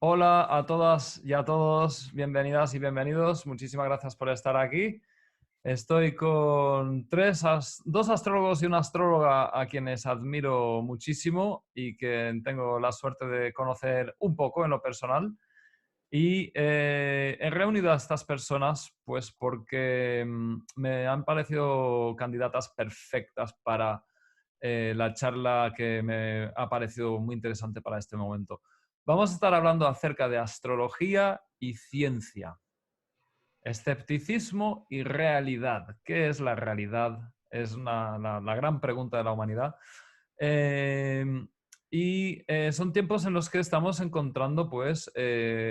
Hola a todas y a todos, bienvenidas y bienvenidos. Muchísimas gracias por estar aquí. Estoy con dos astrólogos y una astróloga a quienes admiro muchísimo y que tengo la suerte de conocer un poco en lo personal. Y he reunido a estas personas pues porque me han parecido candidatas perfectas para la charla que me ha parecido muy interesante para este momento. Vamos a estar hablando acerca de astrología y ciencia, escepticismo y realidad. ¿Qué es la realidad? Es la gran pregunta de la humanidad. Eh, son tiempos en los que estamos encontrando pues,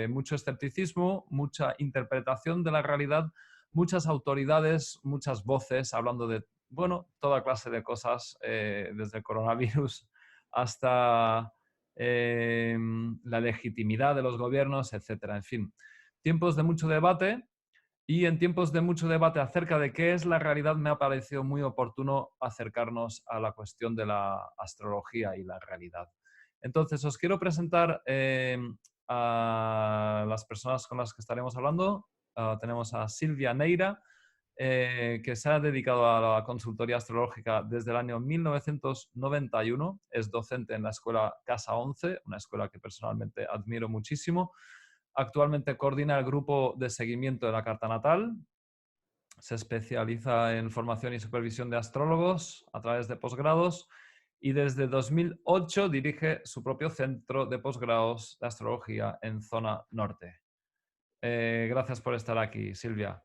mucho escepticismo, mucha interpretación de la realidad, muchas autoridades, muchas voces hablando de bueno, toda clase de cosas, desde el coronavirus hasta la legitimidad de los gobiernos, etcétera. En fin, tiempos de mucho debate y en tiempos de mucho debate acerca de qué es la realidad me ha parecido muy oportuno acercarnos a la cuestión de la astrología y la realidad. Entonces, os quiero presentar a las personas con las que estaremos hablando. Tenemos a Silvia Neira, que se ha dedicado a la consultoría astrológica desde el año 1991. Es docente en la escuela Casa 11, una escuela que personalmente admiro muchísimo. Actualmente coordina el grupo de seguimiento de la carta natal. Se especializa en formación y supervisión de astrólogos a través de posgrados y desde 2008 dirige su propio centro de posgrados de astrología en zona norte. Gracias por estar aquí, Silvia.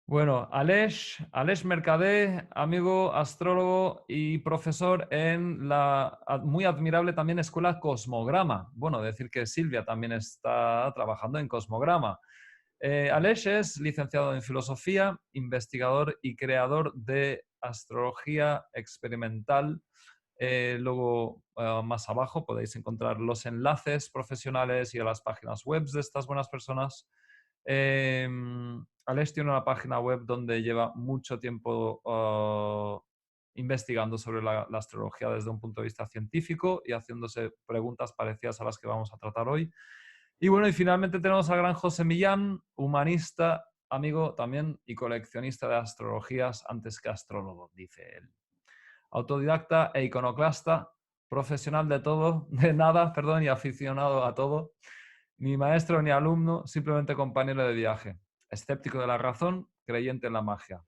Bueno, Aleix Mercadé, amigo astrólogo y profesor en la muy admirable también escuela Cosmograma. Bueno, decir que Silvia también está trabajando en Cosmograma. Aleix es licenciado en filosofía, investigador y creador de astrología experimental. Luego, más abajo podéis encontrar los enlaces profesionales y a las páginas web de estas buenas personas. Aleix tiene una página web donde lleva mucho tiempo investigando sobre la astrología desde un punto de vista científico y haciéndose preguntas parecidas a las que vamos a tratar hoy. Y bueno, y finalmente tenemos al gran José Millán, humanista, amigo también y coleccionista de astrologías antes que astrólogo, dice él. Autodidacta e iconoclasta, profesional de todo, de nada, perdón, y aficionado a todo. Ni maestro ni alumno, simplemente compañero de viaje. Escéptico de la razón, creyente en la magia.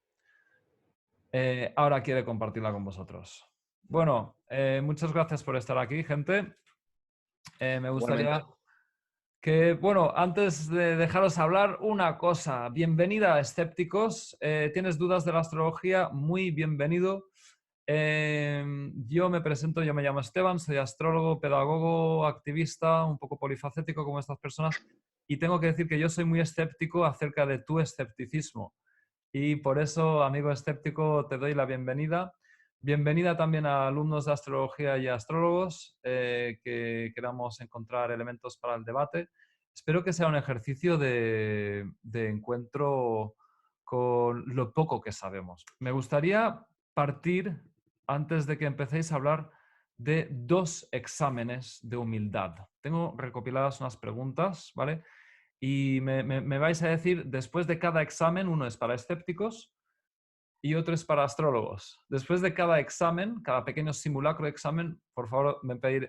Ahora quiere compartirla con vosotros. Bueno, muchas gracias por estar aquí, gente. Me Igualmente. gustaría que, bueno, antes de dejaros hablar, una cosa. Bienvenida a Escépticos. ¿Tienes dudas de la astrología? Muy bienvenido. Yo me presento, yo me llamo Esteban, soy astrólogo, pedagogo, activista, un poco polifacético como estas personas, y tengo que decir que yo soy muy escéptico acerca de tu escepticismo. Y por eso, amigo escéptico, te doy la bienvenida. Bienvenida también a alumnos de astrología y astrólogos que queramos encontrar elementos para el debate. Espero que sea un ejercicio de encuentro con lo poco que sabemos. Me gustaría partir, antes de que empecéis a hablar, de dos exámenes de humildad. Tengo recopiladas unas preguntas, ¿vale? Y me vais a decir, después de cada examen, uno es para escépticos y otro es para astrólogos. Después de cada examen, cada pequeño simulacro de examen, por favor,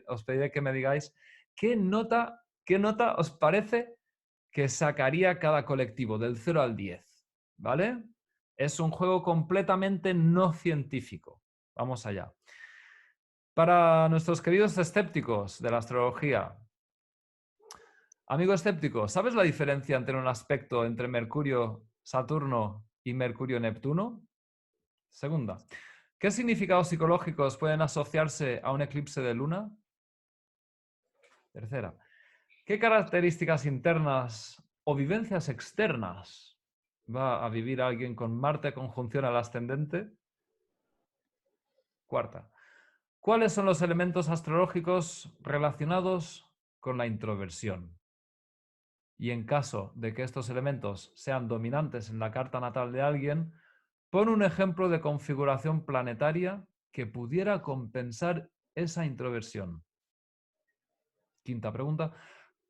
os pediré que me digáis qué nota os parece que sacaría cada colectivo del 0 al 10, ¿vale? Es un juego completamente no científico. Vamos allá. Para nuestros queridos escépticos de la astrología, amigo escéptico, ¿sabes la diferencia entre un aspecto entre Mercurio, Saturno y Mercurio-Neptuno? Segunda, ¿qué significados psicológicos pueden asociarse a un eclipse de luna? Tercera, ¿qué características internas o vivencias externas va a vivir alguien con Marte conjunción al ascendente? Cuarta, ¿cuáles son los elementos astrológicos relacionados con la introversión? Y en caso de que estos elementos sean dominantes en la carta natal de alguien, pon un ejemplo de configuración planetaria que pudiera compensar esa introversión. Quinta pregunta,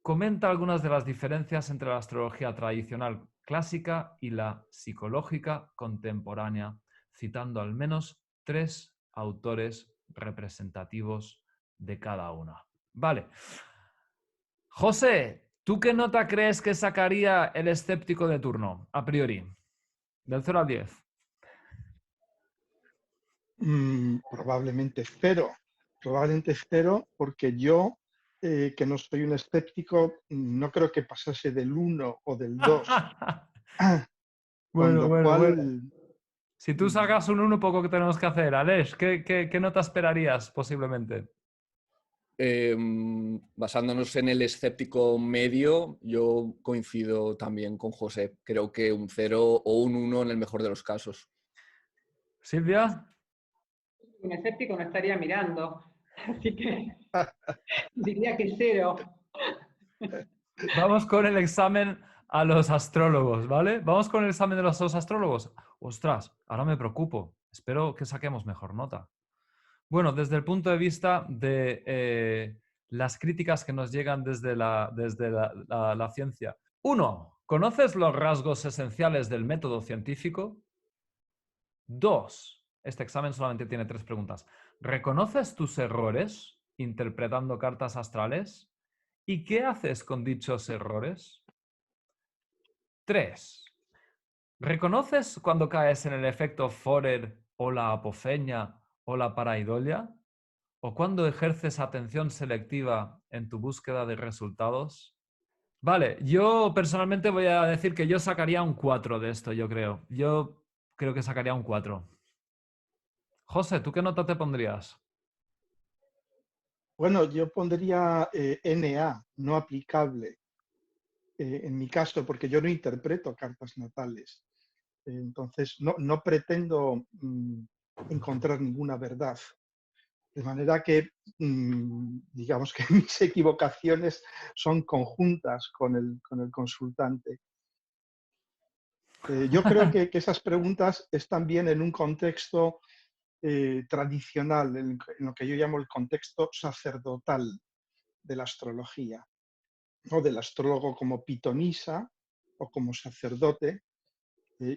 comenta algunas de las diferencias entre la astrología tradicional clásica y la psicológica contemporánea, citando al menos 3 autores representativos de cada una. Vale. José, ¿tú qué nota crees que sacaría el escéptico de turno, a priori? Del 0 al 10. Probablemente cero. Probablemente cero porque yo, que no soy un escéptico, no creo que pasase del 1 o del 2. Con Bueno, lo bueno, bueno. cual, Si tú mm, sacas un 1, poco que tenemos que hacer. Aleix, ¿qué nota esperarías posiblemente? Basándonos en el escéptico medio, yo coincido también con José. Creo que un 0 o un 1 en el mejor de los casos. Silvia, Un escéptico no estaría mirando, así que diría que 0. vamos con el examen a los astrólogos, ¿vale? Vamos con el examen de los dos astrólogos. Ostras, ahora me preocupo. Espero que saquemos mejor nota. Bueno, desde el punto de vista de las críticas que nos llegan desde la ciencia. 1. ¿Conoces los rasgos esenciales del método científico? 2. Este examen solamente tiene 3 preguntas. ¿Reconoces tus errores interpretando cartas astrales? ¿Y qué haces con dichos errores? 3. ¿Reconoces cuando caes en el efecto Forer o la apofenia o la paraidolia? ¿O cuando ejerces atención selectiva en tu búsqueda de resultados? Vale, yo personalmente voy a decir que yo sacaría un 4 de esto, yo creo. Yo creo que sacaría un 4. José, ¿tú qué nota te pondrías? bueno, yo pondría NA, no aplicable, en mi caso, porque yo no interpreto cartas natales. Entonces, no pretendo encontrar ninguna verdad. De manera que, digamos que mis equivocaciones son conjuntas con el consultante. Yo creo que esas preguntas están bien en un contexto tradicional, en lo que yo llamo el contexto sacerdotal de la astrología, ¿no? Del astrólogo como pitonisa o como sacerdote,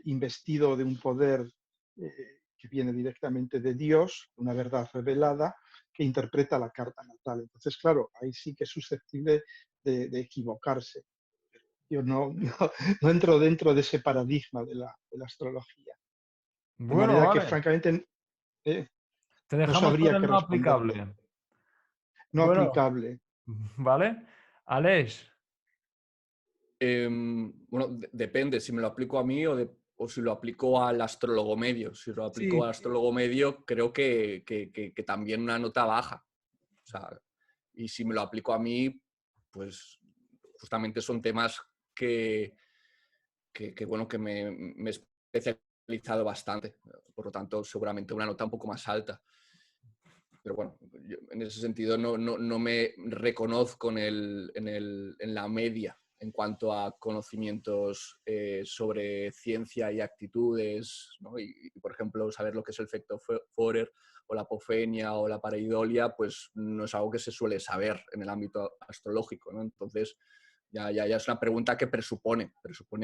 investido de un poder que viene directamente de Dios, una verdad revelada, que interpreta la carta natal. Entonces, claro, ahí sí que es susceptible de equivocarse. Yo no entro dentro de ese paradigma de la astrología. De Bueno, manera que, vale. francamente, Te no dejamos con sabría el qué no responderle. aplicable. No Bueno, aplicable. ¿vale? Aleix, Bueno, depende si me lo aplico a mí o si lo aplico al astrólogo medio. Si lo aplico sí. al astrólogo medio, creo que también una nota baja. O sea, y si me lo aplico a mí, pues justamente son temas bueno, que me he especializado bastante. Por lo tanto, seguramente una nota un poco más alta. Pero bueno, yo en ese sentido no me reconozco en la media en cuanto a conocimientos sobre ciencia y actitudes, ¿no? Por ejemplo, saber lo que es el efecto Forer o la apofenia o la pareidolia, pues no es algo que se suele saber en el ámbito astrológico, ¿no? Entonces, ya es una pregunta que presupone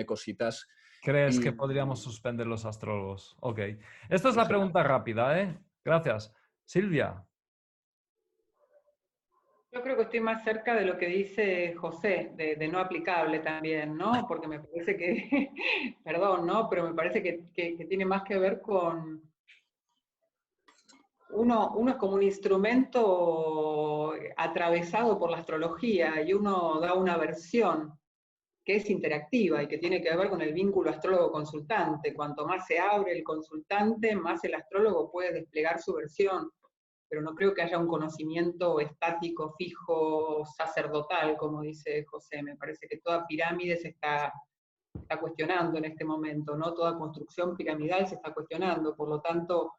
cositas ¿Crees que y podríamos suspender los astrólogos? Ok. Esta es por la ejemplo. pregunta rápida, ¿eh? Gracias. Silvia. Yo creo que estoy más cerca de lo que dice José, de no aplicable también, ¿no? Porque me parece que, perdón, ¿no? Pero me parece que tiene más que ver con, uno es como un instrumento atravesado por la astrología y uno da una versión que es interactiva y que tiene que ver con el vínculo astrólogo-consultante. Cuanto más se abre el consultante, más el astrólogo puede desplegar su versión, pero no creo que haya un conocimiento estático, fijo, sacerdotal, como dice José. Me parece que toda pirámide se está cuestionando en este momento, ¿no? Toda construcción piramidal se está cuestionando, por lo tanto,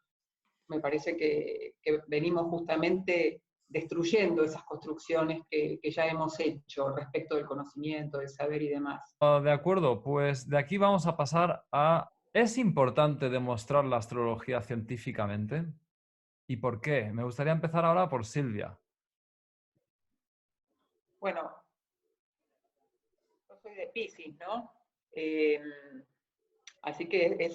me parece que venimos justamente destruyendo esas construcciones que ya hemos hecho respecto del conocimiento, del saber y demás. De acuerdo, pues de aquí vamos a pasar a... ¿Es importante demostrar la astrología científicamente? ¿Y por qué? Me gustaría empezar ahora por Silvia. Bueno, soy de Piscis, ¿no? Así que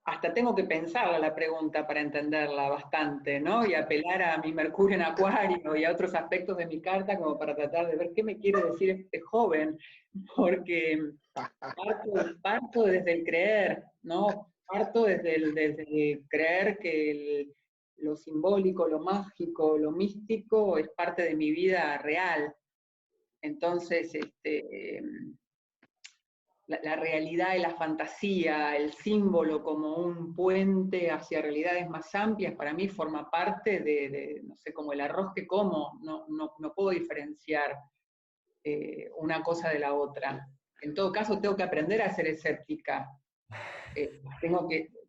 hasta tengo que pensarla la pregunta para entenderla bastante, ¿no? Y apelar a mi Mercurio en Acuario y a otros aspectos de mi carta como para tratar de ver qué me quiere decir este joven, porque parto desde el creer, ¿no? Parto desde el creer que lo simbólico, lo mágico, lo místico es parte de mi vida real. Entonces, la realidad y la fantasía, el símbolo como un puente hacia realidades más amplias, para mí forma parte no sé, como el arroz que como, no puedo diferenciar una cosa de la otra. En todo caso, tengo que aprender a ser escéptica.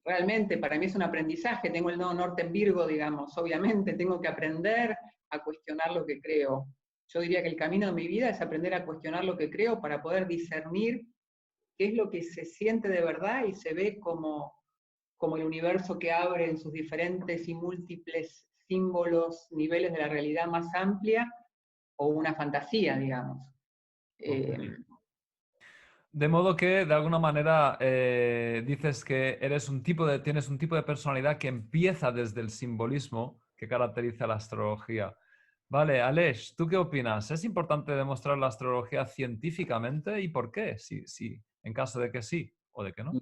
Realmente, para mí es un aprendizaje, tengo el nodo norte en Virgo, digamos, obviamente, tengo que aprender a cuestionar lo que creo. Yo diría que el camino de mi vida es aprender a cuestionar lo que creo para poder discernir qué es lo que se siente de verdad y se ve como el universo que abre en sus diferentes y múltiples símbolos, niveles de la realidad más amplia, o una fantasía, digamos. Okay. De modo que, de alguna manera, dices que tienes un tipo de personalidad que empieza desde el simbolismo que caracteriza la astrología. Vale, Aleix, ¿tú qué opinas? ¿Es importante demostrar la astrología científicamente y por qué? Sí, en caso de que sí o de que no.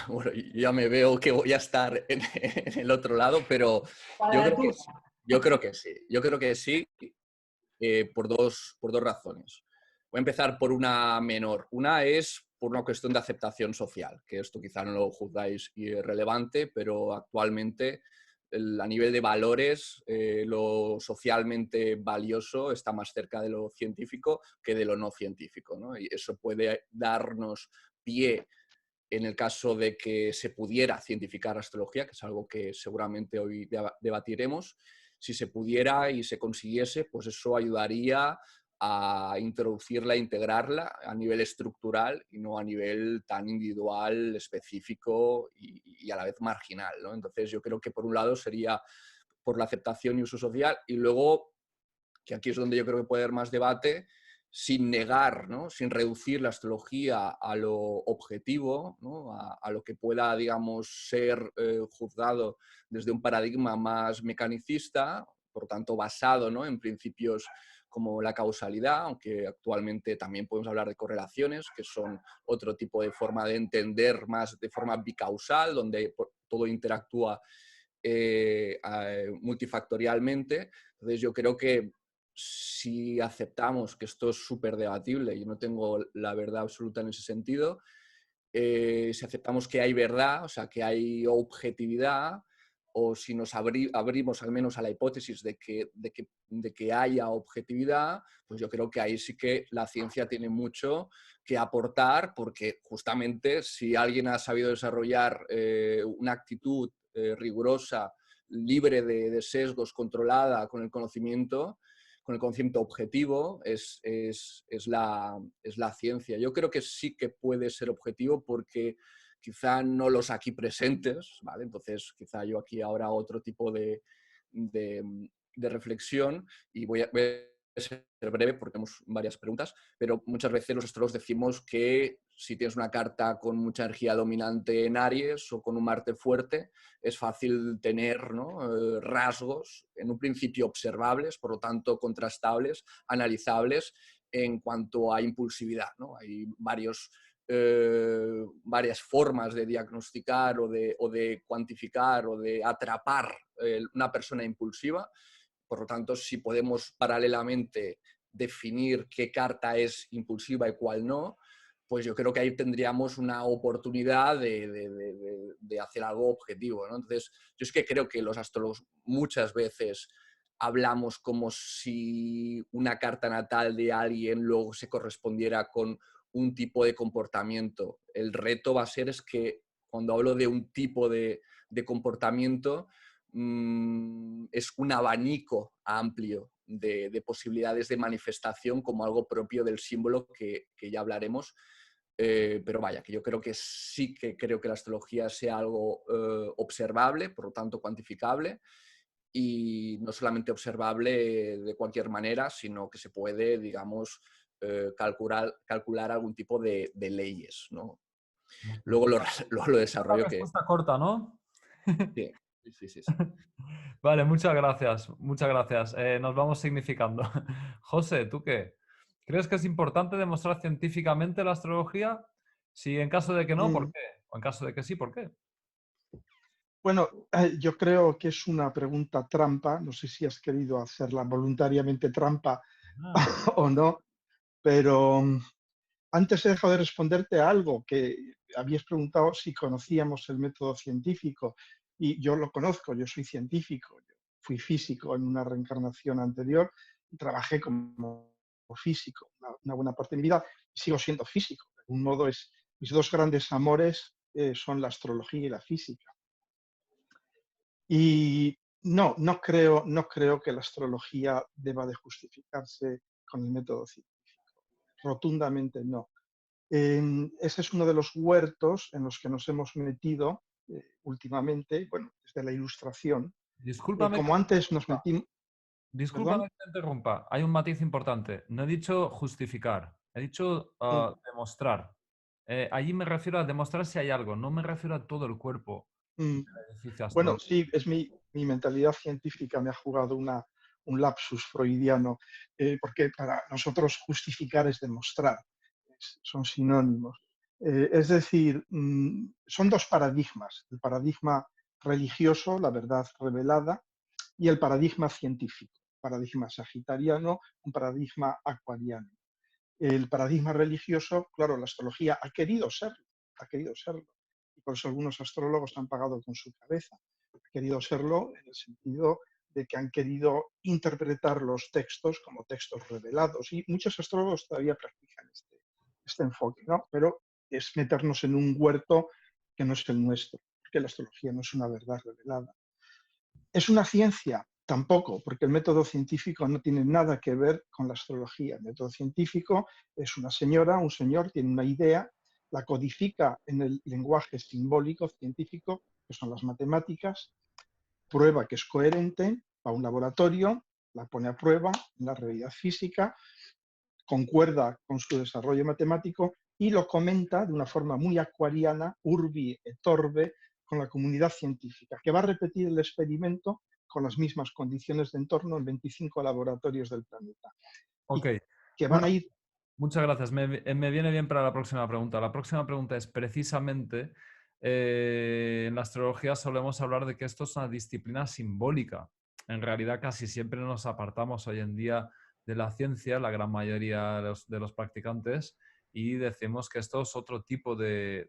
Bueno, ya me veo que voy a estar en el otro lado, pero yo creo que sí. Yo creo que sí. Yo creo que sí, por dos razones. Voy a empezar por una menor. Una es por una cuestión de aceptación social, que esto quizá no lo juzgáis irrelevante, pero actualmente a nivel de valores, lo socialmente valioso está más cerca de lo científico que de lo no científico, ¿no? Y eso puede darnos pie en el caso de que se pudiera cientificar astrología, que es algo que seguramente hoy debatiremos. Si se pudiera y se consiguiese, pues eso ayudaría a introducirla, a integrarla a nivel estructural y no a nivel tan individual, específico y a la vez marginal, ¿no? Entonces yo creo que por un lado sería por la aceptación y uso social, y luego, que aquí es donde yo creo que puede haber más debate, sin negar, ¿no? Sin reducir la astrología a lo objetivo, ¿no? a lo que pueda, digamos, ser juzgado desde un paradigma más mecanicista, por tanto basado, ¿no? En principios como la causalidad, aunque actualmente también podemos hablar de correlaciones, que son otro tipo de forma de entender más de forma bicausal, donde todo interactúa multifactorialmente. Entonces yo creo que si aceptamos que esto es súper debatible, y no tengo la verdad absoluta en ese sentido, si aceptamos que hay verdad, o sea, que hay objetividad, o si nos abrimos al menos a la hipótesis de que haya objetividad, pues yo creo que ahí sí que la ciencia tiene mucho que aportar, porque justamente si alguien ha sabido desarrollar una actitud rigurosa, libre de sesgos, controlada con el conocimiento objetivo, es la ciencia. Yo creo que sí que puede ser objetivo porque quizá no los aquí presentes, ¿vale? Entonces quizá yo aquí ahora otro tipo de reflexión, y voy a ser breve porque tenemos varias preguntas, pero muchas veces los astrólogos decimos que si tienes una carta con mucha energía dominante en Aries o con un Marte fuerte, es fácil tener, ¿no? Rasgos en un principio observables, por lo tanto contrastables, analizables en cuanto a impulsividad, ¿no? Hay varias formas de diagnosticar o de cuantificar o de atrapar una persona impulsiva. Por lo tanto, si podemos paralelamente definir qué carta es impulsiva y cuál no, pues yo creo que ahí tendríamos una oportunidad de hacer algo objetivo, ¿no? Entonces, yo es que creo que los astrólogos muchas veces hablamos como si una carta natal de alguien luego se correspondiera con un tipo de comportamiento. El reto va a ser es que cuando hablo de un tipo de comportamiento, es un abanico amplio de posibilidades de manifestación como algo propio del símbolo que ya hablaremos. Pero vaya, que yo creo que sí que creo que la astrología sea algo observable, por lo tanto cuantificable, y no solamente observable de cualquier manera, sino que se puede, digamos, calcular algún tipo de leyes, ¿no? Luego luego lo Una desarrollo que... respuesta corta, ¿no? Sí, sí, sí, sí. Vale, muchas gracias, muchas gracias. Nos vamos significando. José, ¿tú qué? ¿Crees que es importante demostrar científicamente la astrología? Si en caso de que no, ¿por Mm, qué? O en caso de que sí, ¿por qué? Bueno, yo creo que es una pregunta trampa. No sé si has querido hacerla voluntariamente trampa Ah, o no, pero antes he dejado de responderte a algo que habías preguntado si conocíamos el método científico y yo lo conozco, yo soy científico, yo fui físico en una reencarnación anterior y trabajé como físico una buena parte de mi vida y sigo siendo físico. De algún modo mis dos grandes amores son la astrología y la física. Y no creo que la astrología deba de justificarse con el método científico. Rotundamente no. Ese es uno de los huertos en los que nos hemos metido últimamente, bueno, desde la Ilustración. discúlpame que Como te antes nos interrumpa. metimos, Discúlpame perdón. que te interrumpa. Hay un matiz importante. No he dicho justificar, he dicho Mm, demostrar. Allí me refiero a demostrar si hay algo, no me refiero a todo el cuerpo mm. del edificio Bueno, astrológico. sí, es mi mentalidad científica me ha jugado un lapsus freudiano, porque para nosotros justificar es demostrar, son sinónimos. Es decir, son dos paradigmas, el paradigma religioso, la verdad revelada, y el paradigma científico, paradigma sagitariano, un paradigma acuariano. El paradigma religioso, claro, la astrología ha querido serlo, y por eso algunos astrólogos han pagado con su cabeza. Ha querido serlo en el sentido de que han querido interpretar los textos como textos revelados, y muchos astrólogos todavía practican este enfoque, ¿no? Pero es meternos en un huerto que no es el nuestro, porque la astrología no es una verdad revelada. ¿Es una ciencia? Tampoco, porque el método científico no tiene nada que ver con la astrología. El método científico es una señora, un señor, tiene una idea, la codifica en el lenguaje simbólico científico, que son las matemáticas, prueba que es coherente, va a un laboratorio, la pone a prueba en la realidad física, concuerda con su desarrollo matemático y lo comenta de una forma muy acuariana, urbi et orbe, con la comunidad científica, que va a repetir el experimento con las mismas condiciones de entorno en 25 laboratorios del planeta. Ok, Y que van una- a ir... muchas gracias. Me viene bien para la próxima pregunta. La próxima pregunta es precisamente, en la astrología solemos hablar de que esto es una disciplina simbólica. En realidad casi siempre nos apartamos hoy en día de la ciencia, la gran mayoría de los practicantes, y decimos que esto es otro tipo de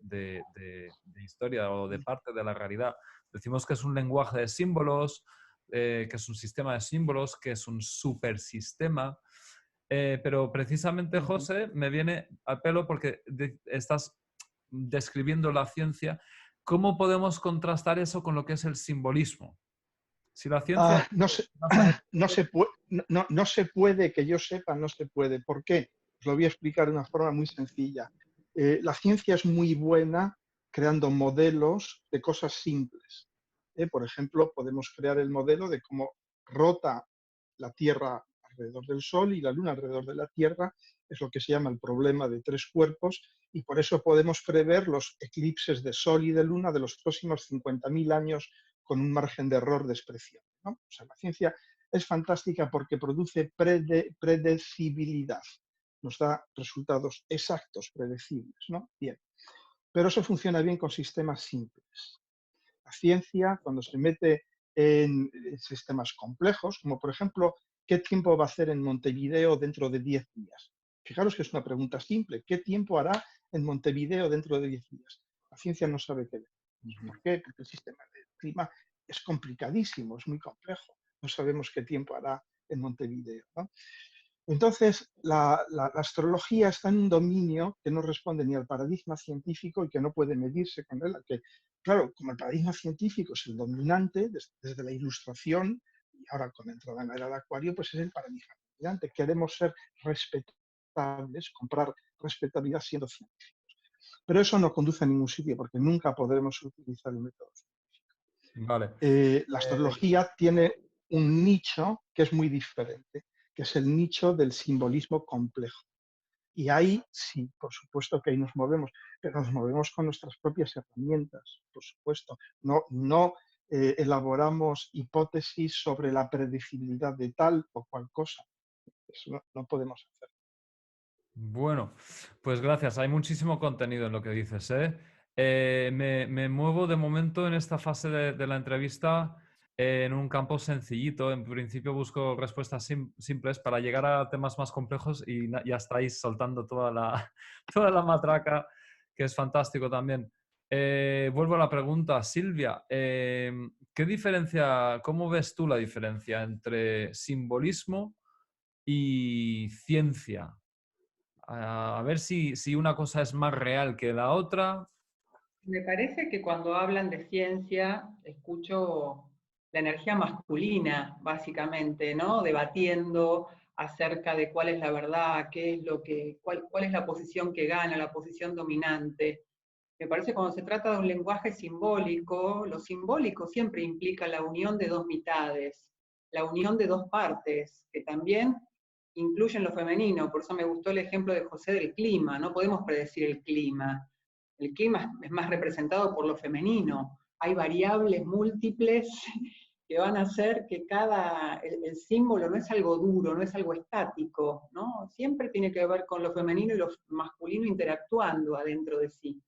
historia o de parte de la realidad. Decimos que es un lenguaje de símbolos, que es un sistema de símbolos, que es un supersistema. Pero precisamente, José, me viene al pelo porque estás describiendo la ciencia. ¿Cómo podemos contrastar eso con lo que es el simbolismo? Si la ciencia No, se, se basa en el no, se símbolo, puede, no se puede, que yo sepa, no se puede. ¿Por qué? Os lo voy a explicar de una forma muy sencilla. La ciencia es muy buena creando modelos de cosas simples. Por ejemplo, podemos crear el modelo de cómo rota la Tierra alrededor del Sol y la Luna alrededor de la Tierra. Es lo que se llama el problema de tres cuerpos, y por eso podemos prever los eclipses de Sol y de Luna de los próximos 50.000 años con un margen de error despreciable, ¿no? O sea, la ciencia es fantástica porque produce predecibilidad, nos da resultados exactos, predecibles, ¿no? Bien, pero eso funciona bien con sistemas simples. La ciencia, cuando se mete en sistemas complejos, como por ejemplo, ¿qué tiempo va a hacer en Montevideo dentro de 10 días? Fijaros que es una pregunta simple. ¿Qué tiempo hará en Montevideo dentro de 10 días? La ciencia no sabe qué. ¿Por qué? Porque el sistema de clima es complicadísimo, es muy complejo. No sabemos qué tiempo hará en Montevideo, ¿no? Entonces, la astrología está en un dominio que no responde ni al paradigma científico y que no puede medirse con él. Que, claro, como el paradigma científico es el dominante desde la Ilustración, y ahora con la entrada en la era de Acuario, pues es el paradigma dominante. Queremos ser respetables, comprar respetabilidad siendo científicos. Pero eso no conduce a ningún sitio porque nunca podremos utilizar el método. vale. La astrología tiene un nicho que es muy diferente, que es el nicho del simbolismo complejo. Y ahí sí, por supuesto que ahí nos movemos, pero nos movemos con nuestras propias herramientas, por supuesto. No elaboramos hipótesis sobre la predecibilidad de tal o cual cosa. Eso no podemos hacer. Bueno, pues gracias. Hay muchísimo contenido en lo que dices, ¿eh? Me muevo de momento en esta fase de la entrevista en un campo sencillito. En principio busco respuestas simples para llegar a temas más complejos y ya estáis soltando toda la, toda la matraca, que es fantástico también. Vuelvo a la pregunta, Silvia. ¿Qué diferencia, cómo ves tú la diferencia entre simbolismo y ciencia? A ver si una cosa es más real que la otra. Me parece que cuando hablan de ciencia, escucho la energía masculina, básicamente, ¿no? Debatiendo acerca de cuál es la verdad, qué es lo que, cuál es la posición que gana, la posición dominante. Me parece que cuando se trata de un lenguaje simbólico, lo simbólico siempre implica la unión de dos mitades, la unión de dos partes, que también incluyen lo femenino. Por eso me gustó el ejemplo de José del clima. No podemos predecir el clima. El clima es más representado por lo femenino. Hay variables múltiples que van a hacer que el símbolo no es algo duro, no es algo estático, ¿no? Siempre tiene que ver con lo femenino y lo masculino interactuando adentro de sí.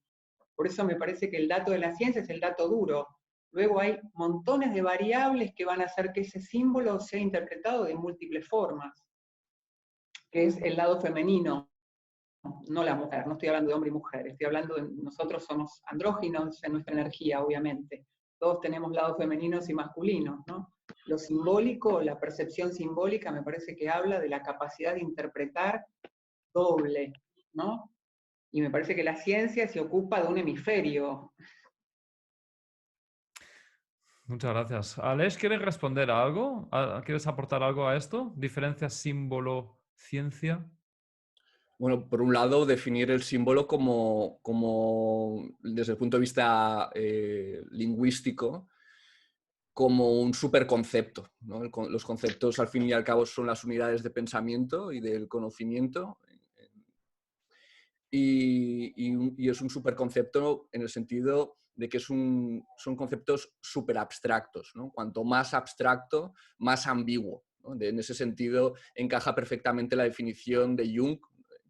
Por eso me parece que el dato de la ciencia es el dato duro. Luego hay montones de variables que van a hacer que ese símbolo sea interpretado de múltiples formas, que es el lado femenino, no la mujer. No estoy hablando de hombre y mujer, estoy hablando de nosotros somos andróginos en nuestra energía, obviamente. Todos tenemos lados femeninos y masculinos, ¿no? Lo simbólico, la percepción simbólica, me parece que habla de la capacidad de interpretar doble, ¿no? Y me parece que la ciencia se ocupa de un hemisferio. Muchas gracias. Alex, ¿quieres responder a algo? ¿Quieres aportar algo a esto? ¿Diferencia símbolo-ciencia? Bueno, por un lado, definir el símbolo como desde el punto de vista lingüístico, como un superconcepto, ¿no? Los conceptos, al fin y al cabo, son las unidades de pensamiento y del conocimiento. Y es un superconcepto en el sentido de que son conceptos súper abstractos, ¿no? Cuanto más abstracto, más ambiguo, ¿no? En ese sentido, encaja perfectamente la definición de Jung,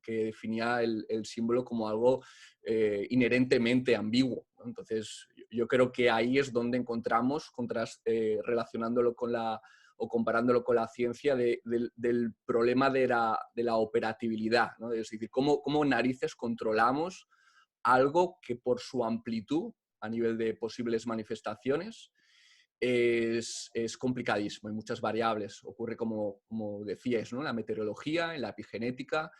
que definía el símbolo como algo inherentemente ambiguo, ¿no? Entonces, yo creo que ahí es donde encontramos, relacionándolo con o comparándolo con la ciencia, del problema de la operatividad, ¿no? Es decir, ¿cómo narices controlamos algo que por su amplitud a nivel de posibles manifestaciones es complicadísimo, hay muchas variables. Ocurre como decíais, ¿no? En la meteorología, en la epigenética,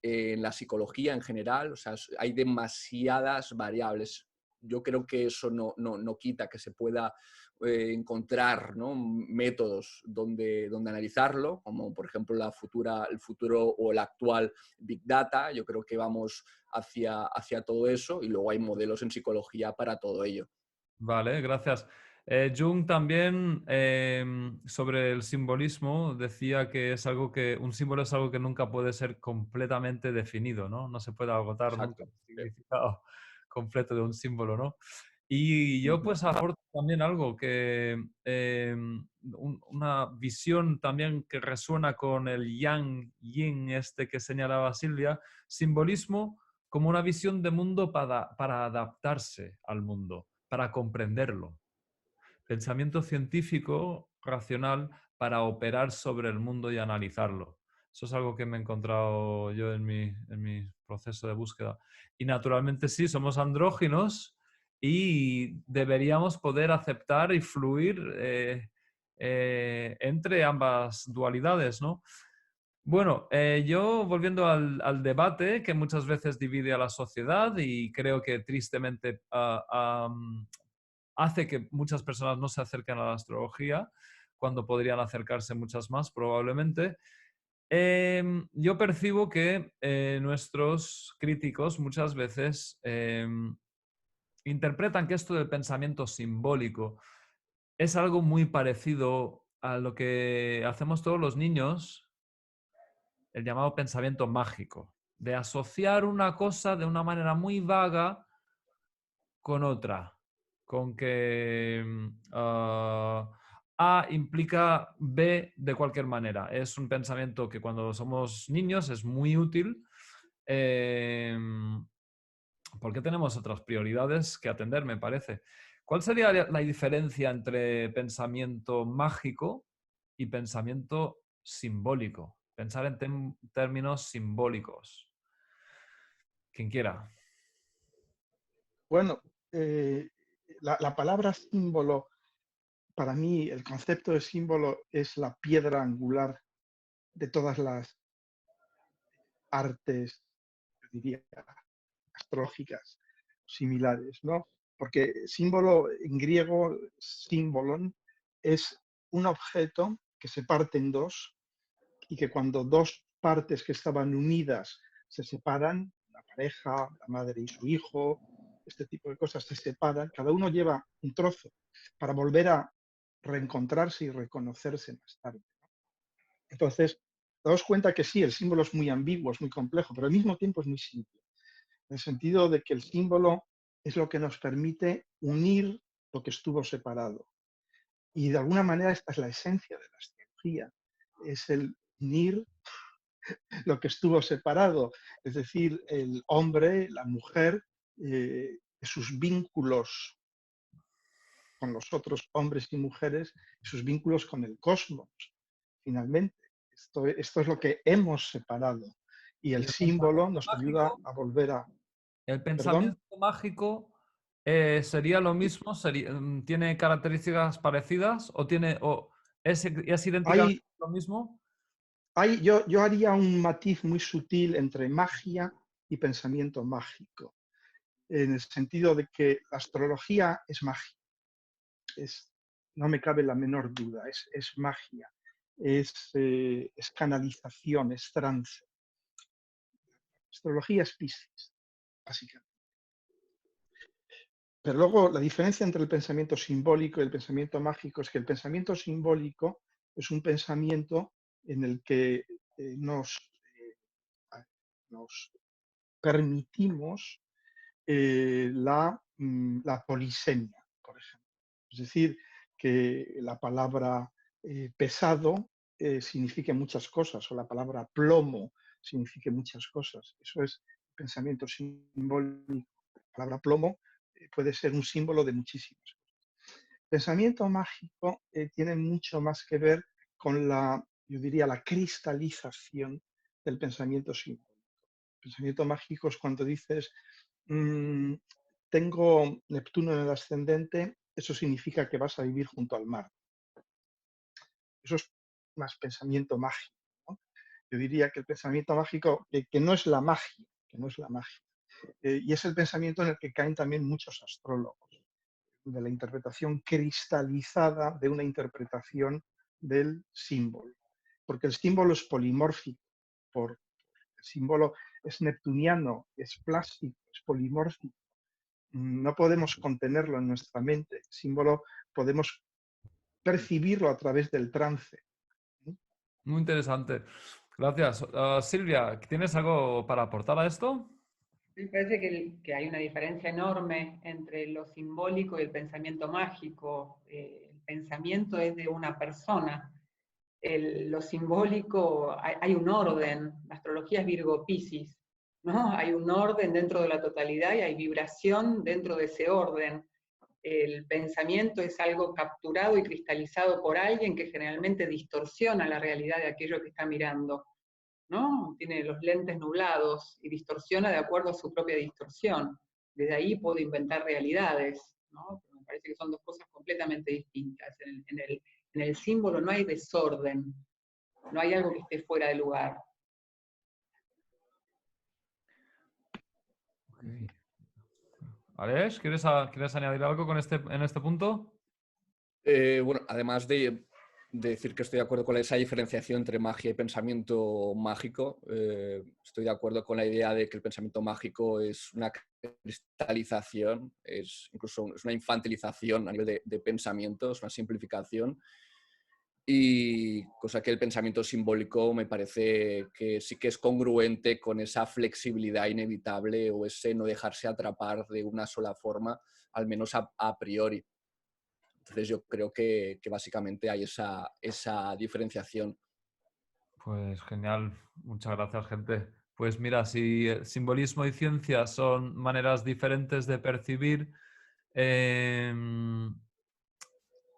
en la psicología en general, o sea, hay demasiadas variables. Yo creo que eso no quita que se pueda encontrar, ¿no? Métodos donde analizarlo, como por ejemplo el futuro o el actual Big Data. Yo creo que vamos hacia todo eso, y luego hay modelos en psicología para todo ello. Vale, gracias. Jung también sobre el simbolismo decía que es algo un símbolo es algo que nunca puede ser completamente definido, ¿no? No se puede agotar nunca Exacto. el significado completo de un símbolo, ¿no? Y yo pues aporto también algo una visión también que resuena con el yang, yin este que señalaba Silvia, simbolismo como una visión de mundo para adaptarse al mundo, para comprenderlo. Pensamiento científico, racional, para operar sobre el mundo y analizarlo. Eso es algo que me he encontrado yo en mi proceso de búsqueda. Y naturalmente sí, somos andróginos y deberíamos poder aceptar y fluir entre ambas dualidades, ¿no? Bueno, yo volviendo al debate que muchas veces divide a la sociedad y creo que tristemente hace que muchas personas no se acerquen a la astrología cuando podrían acercarse muchas más probablemente. Yo percibo que nuestros críticos muchas veces interpretan que esto del pensamiento simbólico es algo muy parecido a lo que hacemos todos los niños, el llamado pensamiento mágico, de asociar una cosa de una manera muy vaga con otra, con que A implica B de cualquier manera. Es un pensamiento que cuando somos niños es muy útil porque tenemos otras prioridades que atender, me parece. ¿Cuál sería la diferencia entre pensamiento mágico y pensamiento simbólico? Pensar en términos simbólicos. Quien quiera. Bueno, la palabra símbolo, para mí el concepto de símbolo es la piedra angular de todas las artes, yo diría, astrológicas similares, ¿no? Porque símbolo en griego, símbolon, es un objeto que se parte en dos y que cuando dos partes que estaban unidas se separan, la pareja, la madre y su hijo, este tipo de cosas se separan, cada uno lleva un trozo para volver a reencontrarse y reconocerse más tarde. Entonces, daos cuenta que sí, el símbolo es muy ambiguo, es muy complejo, pero al mismo tiempo es muy simple, en el sentido de que el símbolo es lo que nos permite unir lo que estuvo separado. Y de alguna manera esta es la esencia de la astrología, es el unir lo que estuvo separado, es decir, el hombre, la mujer, sus vínculos con los otros hombres y mujeres, sus vínculos con el cosmos, finalmente. Esto es lo que hemos separado y ¿Y el el símbolo pensamiento nos ayuda mágico? a volver a... ¿El ¿Perdón? pensamiento mágico sería lo mismo? ¿Tiene características parecidas? ¿O es idénticamente Hay, lo mismo? yo haría un matiz muy sutil entre magia y pensamiento mágico, en el sentido de que la astrología es magia. No me cabe la menor duda, es magia, es canalización, es trance. Astrología es Piscis, básicamente. Pero luego la diferencia entre el pensamiento simbólico y el pensamiento mágico es que el pensamiento simbólico es un pensamiento en el que nos permitimos la polisemia, por ejemplo. Es decir, que la palabra pesado signifique muchas cosas, o la palabra plomo signifique muchas cosas. Eso es pensamiento simbólico. La palabra plomo puede ser un símbolo de muchísimas cosas. Pensamiento mágico tiene mucho más que ver con yo diría, la cristalización del pensamiento simbólico. Pensamiento mágico es cuando dices, mm, tengo Neptuno en el ascendente, eso significa que vas a vivir junto al mar. Eso es más pensamiento mágico, ¿no? Yo diría que el pensamiento mágico, que no es la magia, que no es la magia. Y es el pensamiento en el que caen también muchos astrólogos, de la interpretación cristalizada de una interpretación del símbolo. Porque el símbolo es polimórfico, el símbolo es neptuniano, es plástico, es polimórfico. No podemos contenerlo en nuestra mente. El símbolo podemos percibirlo a través del trance. Muy interesante. Gracias. Silvia, ¿tienes algo para aportar a esto? Me parece que hay una diferencia enorme entre lo simbólico y el pensamiento mágico. El pensamiento es de una persona. Lo simbólico, hay un orden. La astrología es Virgo Piscis, ¿no? Hay un orden dentro de la totalidad y hay vibración dentro de ese orden. El pensamiento es algo capturado y cristalizado por alguien que generalmente distorsiona la realidad de aquello que está mirando, ¿no? Tiene los lentes nublados y distorsiona de acuerdo a su propia distorsión. Desde ahí puedo inventar realidades, ¿no? Pero me parece que son dos cosas completamente distintas. En el símbolo no hay desorden, no hay algo que esté fuera de lugar. Okay. Aleix, ¿quieres añadir algo en este punto? Bueno, además de decir que estoy de acuerdo con esa diferenciación entre magia y pensamiento mágico, estoy de acuerdo con la idea de que el pensamiento mágico es una cristalización, incluso es una infantilización a nivel de pensamiento, es una simplificación. Y cosa que el pensamiento simbólico me parece que sí que es congruente con esa flexibilidad inevitable o ese no dejarse atrapar de una sola forma, al menos a priori. Entonces yo creo que básicamente hay esa diferenciación. Pues genial, muchas gracias, gente. Pues mira, si simbolismo y ciencia son maneras diferentes de percibir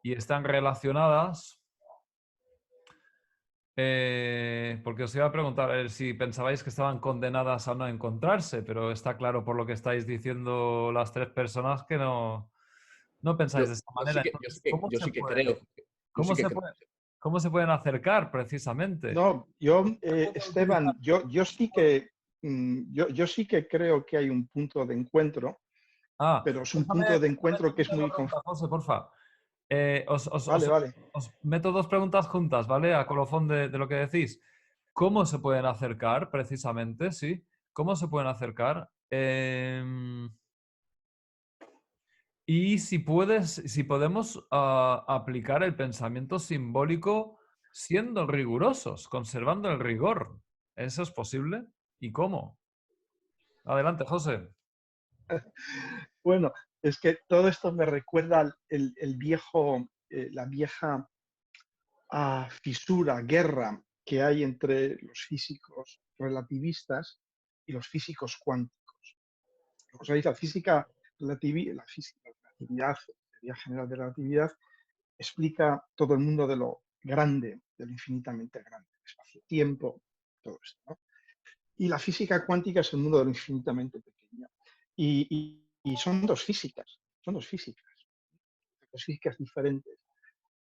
y están relacionadas, porque os iba a preguntar si pensabais que estaban condenadas a no encontrarse, pero está claro por lo que estáis diciendo las tres personas que no pensáis Yo, de esa yo sí manera. que, yo Entonces, sí que, yo sí que creo. Yo cómo sí que se creo. puede- cómo se pueden acercar precisamente? No, yo, Se puede utilizar- Esteban, yo sí que, yo sí que creo que hay un punto de encuentro, Ah, pero es un déjame punto de encuentro que es hacer una muy... pregunta, José, porfa. Vale, vale. Os meto dos preguntas juntas, ¿vale? A colofón de lo que decís. ¿Cómo se pueden acercar precisamente? Sí. ¿Cómo se pueden acercar? Y si podemos aplicar el pensamiento simbólico siendo rigurosos, conservando el rigor. ¿Eso es posible? ¿Y cómo? Adelante, José. Bueno, es que todo esto me recuerda el viejo, la vieja fisura, guerra que hay entre los físicos relativistas y los físicos cuánticos. Como sabéis, la física, la física de la relatividad, la teoría general de la relatividad, explica todo el mundo de lo grande, de lo infinitamente grande, el espacio-tiempo, todo esto, ¿no? Y la física cuántica es el mundo de lo infinitamente pequeño. Y son dos físicas diferentes.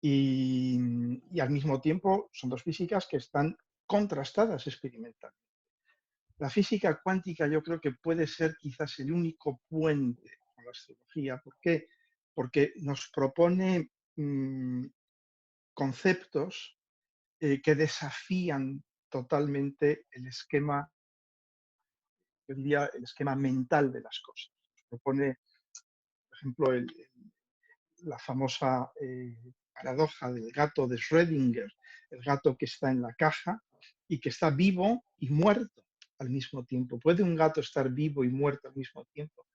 Y al mismo tiempo son dos físicas que están contrastadas experimentalmente. La física cuántica yo creo que puede ser quizás el único puente con la astrología. ¿Por qué? Porque nos propone conceptos que desafían totalmente el esquema, yo diría, el esquema mental de las cosas. Nos propone, por ejemplo, la famosa paradoja del gato de Schrödinger, el gato que está en la caja y que está vivo y muerto al mismo tiempo. ¿Puede un gato estar vivo y muerto al mismo tiempo?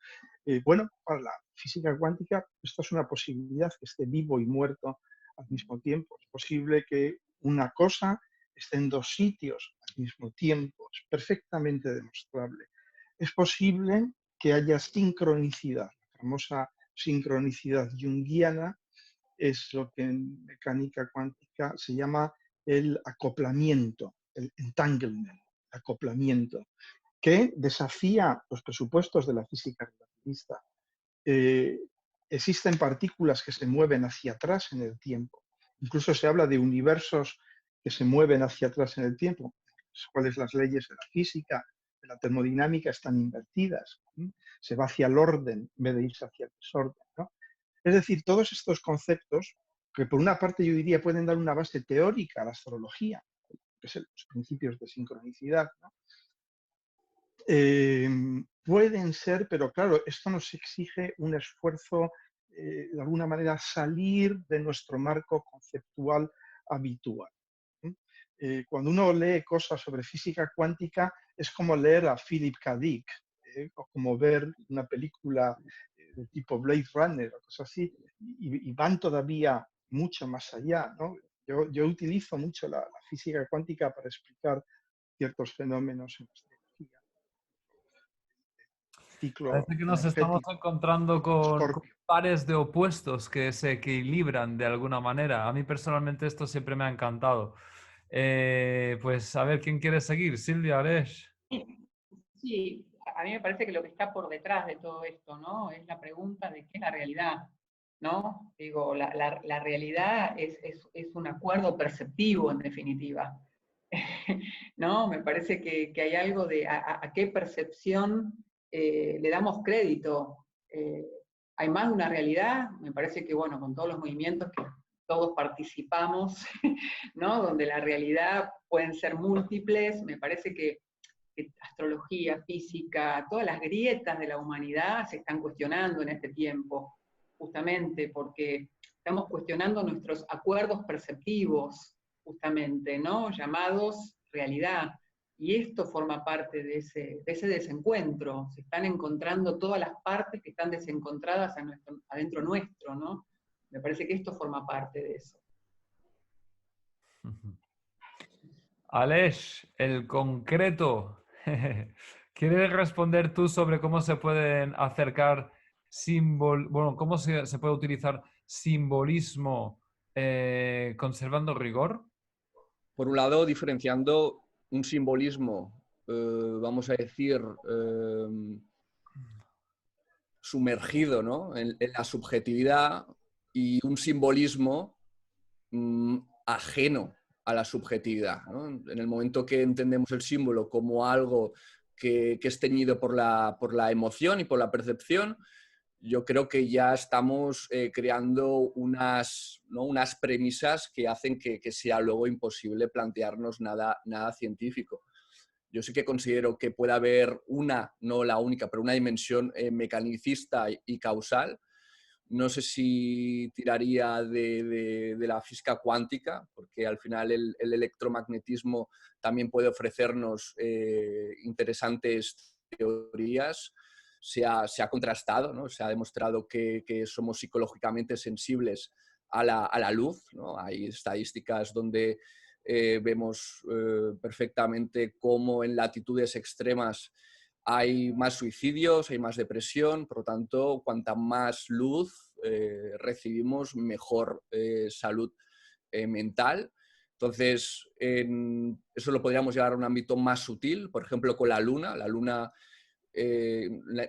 Bueno, para la física cuántica esto es una posibilidad, que esté vivo y muerto al mismo tiempo. Es posible que una cosa esté en dos sitios al mismo tiempo. Es perfectamente demostrable. Es posible que haya sincronicidad, la famosa sincronicidad junguiana, es lo que en mecánica cuántica se llama el acoplamiento, el entanglement, acoplamiento, que desafía los presupuestos de la física relativista. Eh, Existen partículas que se mueven hacia atrás en el tiempo. Incluso se habla de universos que se mueven hacia atrás en el tiempo. Las cuales las leyes de la física, de la termodinámica están invertidas. Se va hacia el orden en vez de irse hacia el desorden, ¿no? Es decir, todos estos conceptos que por una parte yo diría pueden dar una base teórica a la astrología, que es los principios de sincronicidad, ¿no? Pueden ser, pero claro, esto nos exige un esfuerzo, de alguna manera, salir de nuestro marco conceptual habitual. Cuando uno lee cosas sobre física cuántica, es como leer a Philip K. Dick, o como ver una película de tipo Blade Runner o cosas así, y van todavía mucho más allá, ¿no? Yo utilizo mucho la física cuántica para explicar ciertos fenómenos en la astrología. Ciclo Parece que nos estamos energético, encontrando con Escorpio. pares de opuestos que se equilibran de alguna manera. A mí personalmente esto siempre me ha encantado. Pues a ver, ¿quién quiere seguir? Silvia, Aleix. Sí, a mí me parece que lo que está por detrás de todo esto, ¿no? Es la pregunta de qué es la realidad, ¿no? Digo, la realidad es un acuerdo perceptivo, en definitiva. ¿No? Me parece que hay algo de a qué percepción le damos crédito. Hay más de una realidad, me parece que, bueno, con todos los movimientos que todos participamos, ¿no? Donde la realidad pueden ser múltiples, me parece que astrología, física, todas las grietas de la humanidad se están cuestionando en este tiempo, justamente porque estamos cuestionando nuestros acuerdos perceptivos, justamente, ¿no? Llamados realidad. Y esto forma parte de ese desencuentro. Se están encontrando todas las partes que están desencontradas adentro nuestro, ¿no? Me parece que esto forma parte de eso. Aleix, el concreto. ¿Quieres responder tú sobre cómo se pueden acercar cómo se puede utilizar simbolismo conservando rigor? Por un lado, diferenciando un simbolismo, vamos a decir, sumergido, ¿no? en la subjetividad, y un simbolismo ajeno a la subjetividad, ¿no? En el momento que entendemos el símbolo como algo que es teñido por la emoción y por la percepción, yo creo que ya estamos creando unas premisas que hacen que sea luego imposible plantearnos nada científico. Yo sí que considero que puede haber no la única, pero una dimensión mecanicista y causal. No sé si tiraría de la física cuántica, porque al final el electromagnetismo también puede ofrecernos interesantes teorías. Se ha contrastado, ¿no? Se ha demostrado que somos psicológicamente sensibles a la luz, ¿no? Hay estadísticas donde vemos perfectamente cómo en latitudes extremas hay más suicidios, hay más depresión, por lo tanto, cuanta más luz recibimos, mejor salud mental. Entonces, eso lo podríamos llevar a un ámbito más sutil, por ejemplo, con la luna. La luna,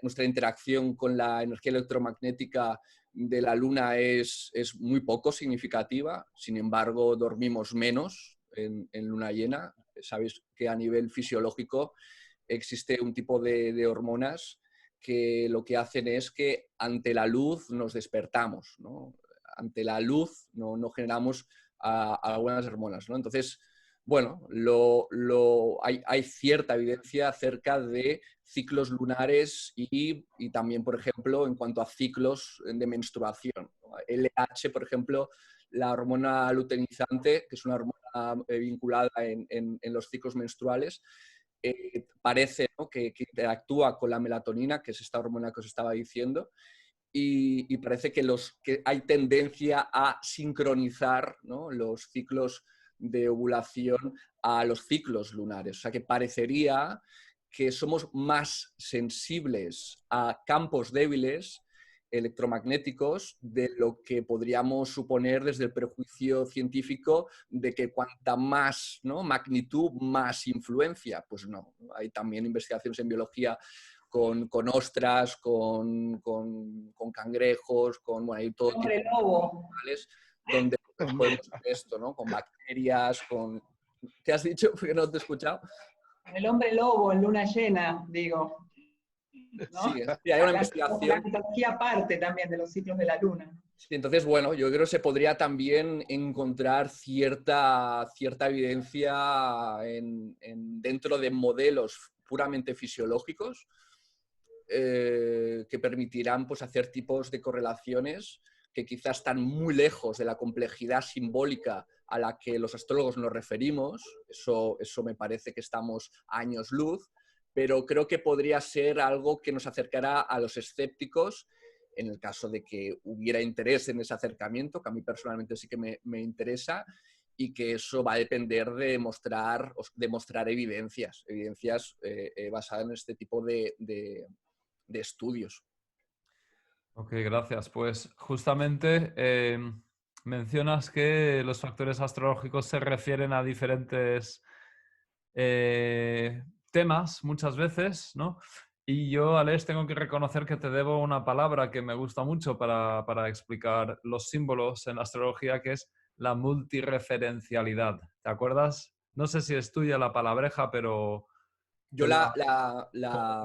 nuestra interacción con la energía electromagnética de la luna es muy poco significativa, sin embargo, dormimos menos en luna llena. Sabéis que a nivel fisiológico existe un tipo de hormonas que lo que hacen es que ante la luz nos despertamos, ¿no? Ante la luz no generamos algunas hormonas, ¿no? Entonces, bueno, hay cierta evidencia acerca de ciclos lunares y también, por ejemplo, en cuanto a ciclos de menstruación. LH, por ejemplo, la hormona luteinizante, que es una hormona vinculada en los ciclos menstruales, parece, ¿no? que interactúa con la melatonina, que es esta hormona que os estaba diciendo, y parece que hay tendencia a sincronizar, ¿no? los ciclos de ovulación a los ciclos lunares. O sea que parecería que somos más sensibles a campos débiles electromagnéticos de lo que podríamos suponer desde el prejuicio científico de que cuanta más, ¿no? magnitud, más influencia. Pues no, hay también investigaciones en biología con ostras, con cangrejos, bueno, hay todo tipo de animales donde podemos ver esto, ¿no? Con bacterias, con... ¿Qué has dicho? Porque no te he escuchado. El hombre lobo en luna llena, digo. ¿No? Sí, hay una investigación. La mitología aparte también de los ciclos de la luna. Sí, entonces, bueno, yo creo que se podría también encontrar cierta evidencia dentro de modelos puramente fisiológicos que permitirán pues, hacer tipos de correlaciones que quizás están muy lejos de la complejidad simbólica a la que los astrólogos nos referimos. Eso me parece que estamos a años luz, pero creo que podría ser algo que nos acercará a los escépticos en el caso de que hubiera interés en ese acercamiento, que a mí personalmente sí que me interesa, y que eso va a depender de mostrar evidencias basadas en este tipo de estudios. Ok, gracias. Pues justamente mencionas que los factores astrológicos se refieren a diferentes temas muchas veces, ¿no? Y yo, Alex, tengo que reconocer que te debo una palabra que me gusta mucho para explicar los símbolos en la astrología, que es la multireferencialidad. ¿Te acuerdas? No sé si es tuya la palabreja, pero... Yo la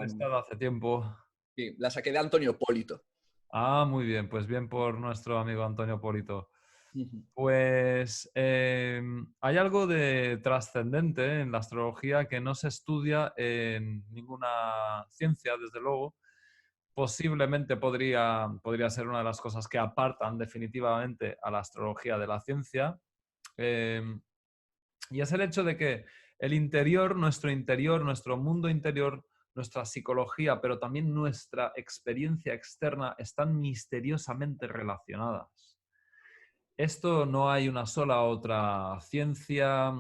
he estado hace tiempo. Sí, la saqué de Antonio Polito. Ah, muy bien. Pues bien por nuestro amigo Antonio Polito. Pues hay algo de trascendente en la astrología que no se estudia en ninguna ciencia, desde luego, posiblemente podría ser una de las cosas que apartan definitivamente a la astrología de la ciencia. Y es el hecho de que el interior, nuestro mundo interior, nuestra psicología, pero también nuestra experiencia externa están misteriosamente relacionadas. Esto no hay una sola otra ciencia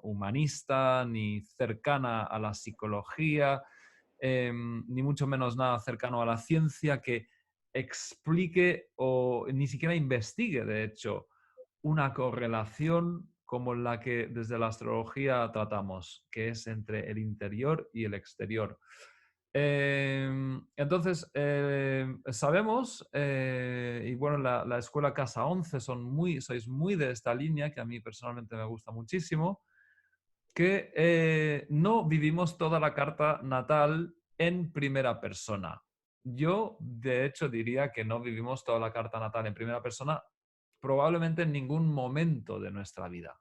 humanista ni cercana a la psicología, ni mucho menos nada cercano a la ciencia que explique o ni siquiera investigue, de hecho, una correlación como la que desde la astrología tratamos, que es entre el interior y el exterior. Entonces, sabemos, y bueno, la escuela Casa 11 sois muy de esta línea, que a mí personalmente me gusta muchísimo, que no vivimos toda la carta natal en primera persona. Yo, de hecho, diría que no vivimos toda la carta natal en primera persona, probablemente en ningún momento de nuestra vida.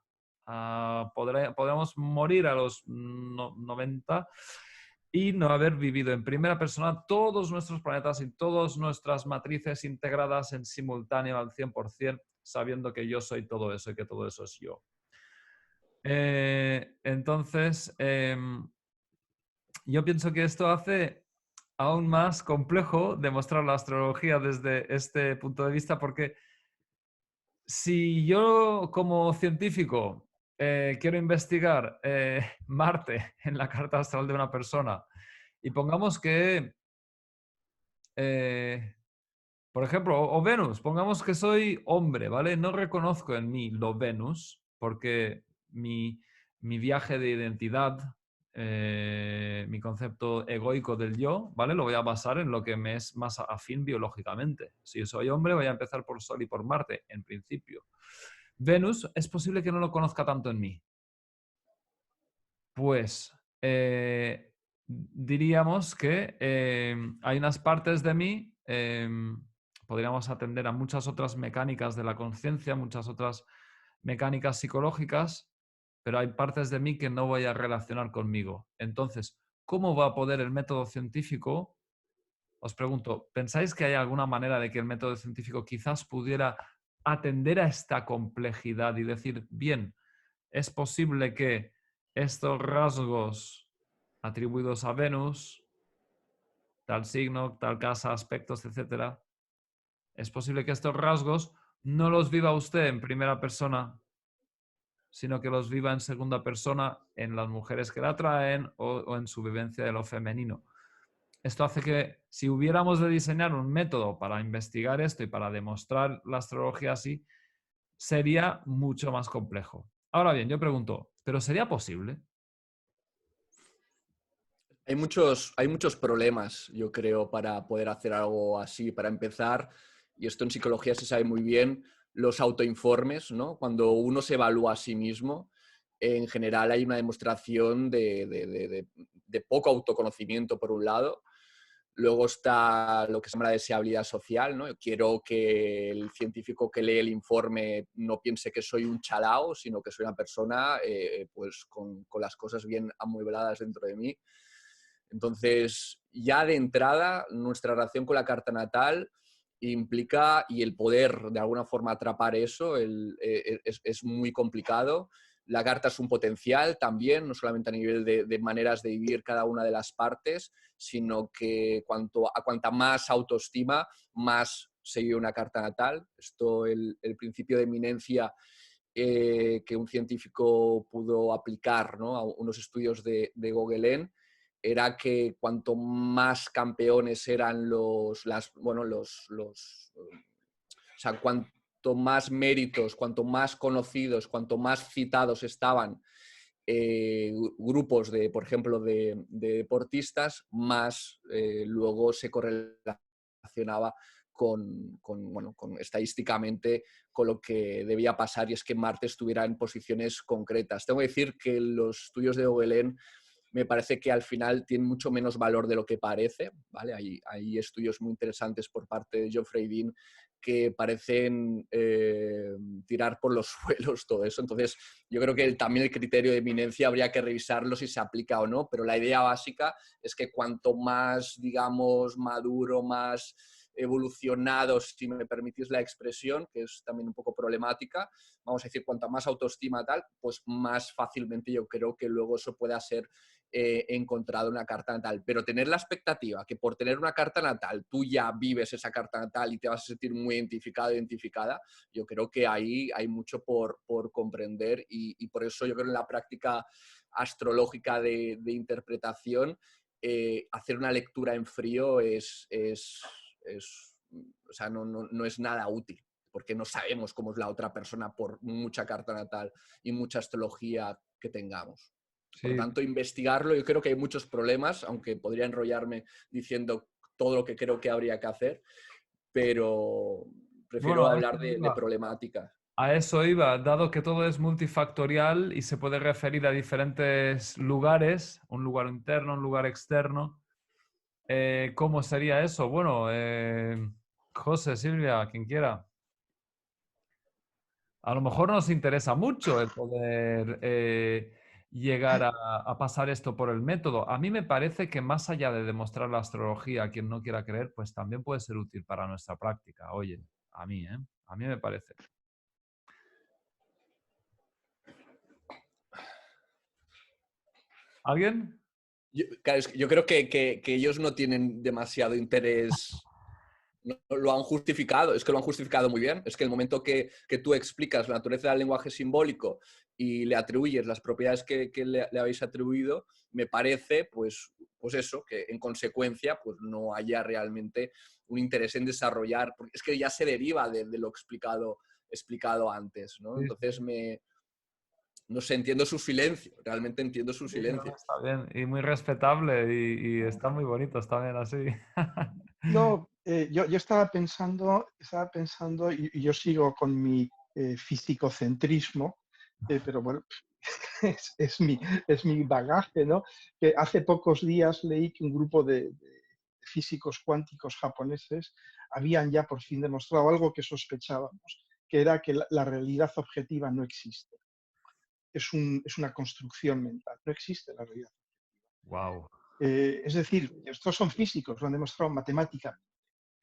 Podremos morir a los 90 y no haber vivido en primera persona todos nuestros planetas y todas nuestras matrices integradas en simultáneo al 100%, sabiendo que yo soy todo eso y que todo eso es yo. Entonces, yo pienso que esto hace aún más complejo demostrar la astrología desde este punto de vista, porque si yo como científico quiero investigar Marte en la carta astral de una persona y pongamos que, por ejemplo, o Venus, pongamos que soy hombre, ¿vale? No reconozco en mí lo Venus porque mi viaje de identidad, mi concepto egoico del yo, ¿vale? Lo voy a basar en lo que me es más afín biológicamente. Si soy hombre, voy a empezar por Sol y por Marte, en principio. Venus es posible que no lo conozca tanto en mí. Pues diríamos que hay unas partes de mí, podríamos atender a muchas otras mecánicas de la conciencia, muchas otras mecánicas psicológicas, pero hay partes de mí que no voy a relacionar conmigo. Entonces, ¿cómo va a poder el método científico? Os pregunto, ¿pensáis que hay alguna manera de que el método científico quizás pudiera atender a esta complejidad y decir, bien, es posible que estos rasgos atribuidos a Venus, tal signo, tal casa, aspectos, etcétera, es posible que estos rasgos no los viva usted en primera persona, sino que los viva en segunda persona en las mujeres que la atraen o en su vivencia de lo femenino. Esto hace que si hubiéramos de diseñar un método para investigar esto y para demostrar la astrología así, sería mucho más complejo. Ahora bien, yo pregunto, ¿pero sería posible? Hay muchos problemas, yo creo, para poder hacer algo así. Para empezar, y esto en psicología se sabe muy bien, los autoinformes, ¿no? Cuando uno se evalúa a sí mismo, en general hay una demostración de poco autoconocimiento, por un lado. Luego está lo que se llama la deseabilidad social, ¿no? Quiero que el científico que lee el informe no piense que soy un chalao, sino que soy una persona pues con las cosas bien amuebladas dentro de mí. Entonces, ya de entrada, nuestra relación con la carta natal implica, y el poder de alguna forma atrapar eso es muy complicado. La carta es un potencial también, no solamente a nivel de maneras de vivir cada una de las partes, sino que cuanta más autoestima, más se vive una carta natal. Esto, el principio de eminencia que un científico pudo aplicar, ¿no?, a unos estudios de Gogolin, era que cuanto más campeones eran o sea, cuanto más méritos, cuanto más conocidos, cuanto más citados estaban grupos de, por ejemplo, de deportistas, más luego se correlacionaba estadísticamente con lo que debía pasar, y es que Marte estuviera en posiciones concretas. Tengo que decir que los estudios de Gogolin me parece que al final tienen mucho menos valor de lo que parece, ¿vale? Hay estudios muy interesantes por parte de Geoffrey Dean que parecen tirar por los suelos todo eso. Entonces, yo creo que también el criterio de eminencia habría que revisarlo si se aplica o no, pero la idea básica es que cuanto más, digamos, maduro, más evolucionado, si me permitís la expresión, que es también un poco problemática, vamos a decir, cuanta más autoestima tal, pues más fácilmente yo creo que luego eso pueda ser encontrado en una carta natal. Pero tener la expectativa que por tener una carta natal tú ya vives esa carta natal y te vas a sentir muy identificado, identificada, yo creo que ahí hay mucho por comprender y por eso yo creo en la práctica astrológica de interpretación, hacer una lectura en frío o sea, no es nada útil, porque no sabemos cómo es la otra persona por mucha carta natal y mucha astrología que tengamos. Por lo Sí. tanto, investigarlo, yo creo que hay muchos problemas, aunque podría enrollarme diciendo todo lo que creo que habría que hacer, pero prefiero Bueno, hablar de problemática. a eso iba, dado que todo es multifactorial y se puede referir a diferentes lugares, un lugar interno, un lugar externo. ¿Cómo sería eso? Bueno, José, Silvia, quien quiera. A lo mejor nos interesa mucho el poder llegar a pasar esto por el método. A mí me parece que más allá de demostrar la astrología a quien no quiera creer, pues también puede ser útil para nuestra práctica. Oye, a mí, ¿eh? A mí me parece. ¿Alguien? Claro, yo creo que ellos no tienen demasiado interés. No, lo han justificado, es que lo han justificado muy bien. Es que el momento que tú explicas la naturaleza del lenguaje simbólico y le atribuyes las propiedades que le habéis atribuido, me parece, pues eso, que en consecuencia pues no haya realmente un interés en desarrollar, porque es que ya se deriva de lo explicado antes, ¿no? Sí, Entonces no sé, entiendo su silencio, realmente entiendo su sí, no, silencio. está bien. Y muy respetable y está muy bonito, está bien así. No, yo estaba pensando y yo sigo con mi fisicocentrismo, pero bueno, es mi bagaje, ¿no? Que hace pocos días leí que un grupo de físicos cuánticos japoneses habían ya por fin demostrado algo que sospechábamos, que era que la realidad objetiva no existe. Es una construcción mental, no existe la realidad. Wow. Es decir, estos son físicos, lo han demostrado matemáticamente.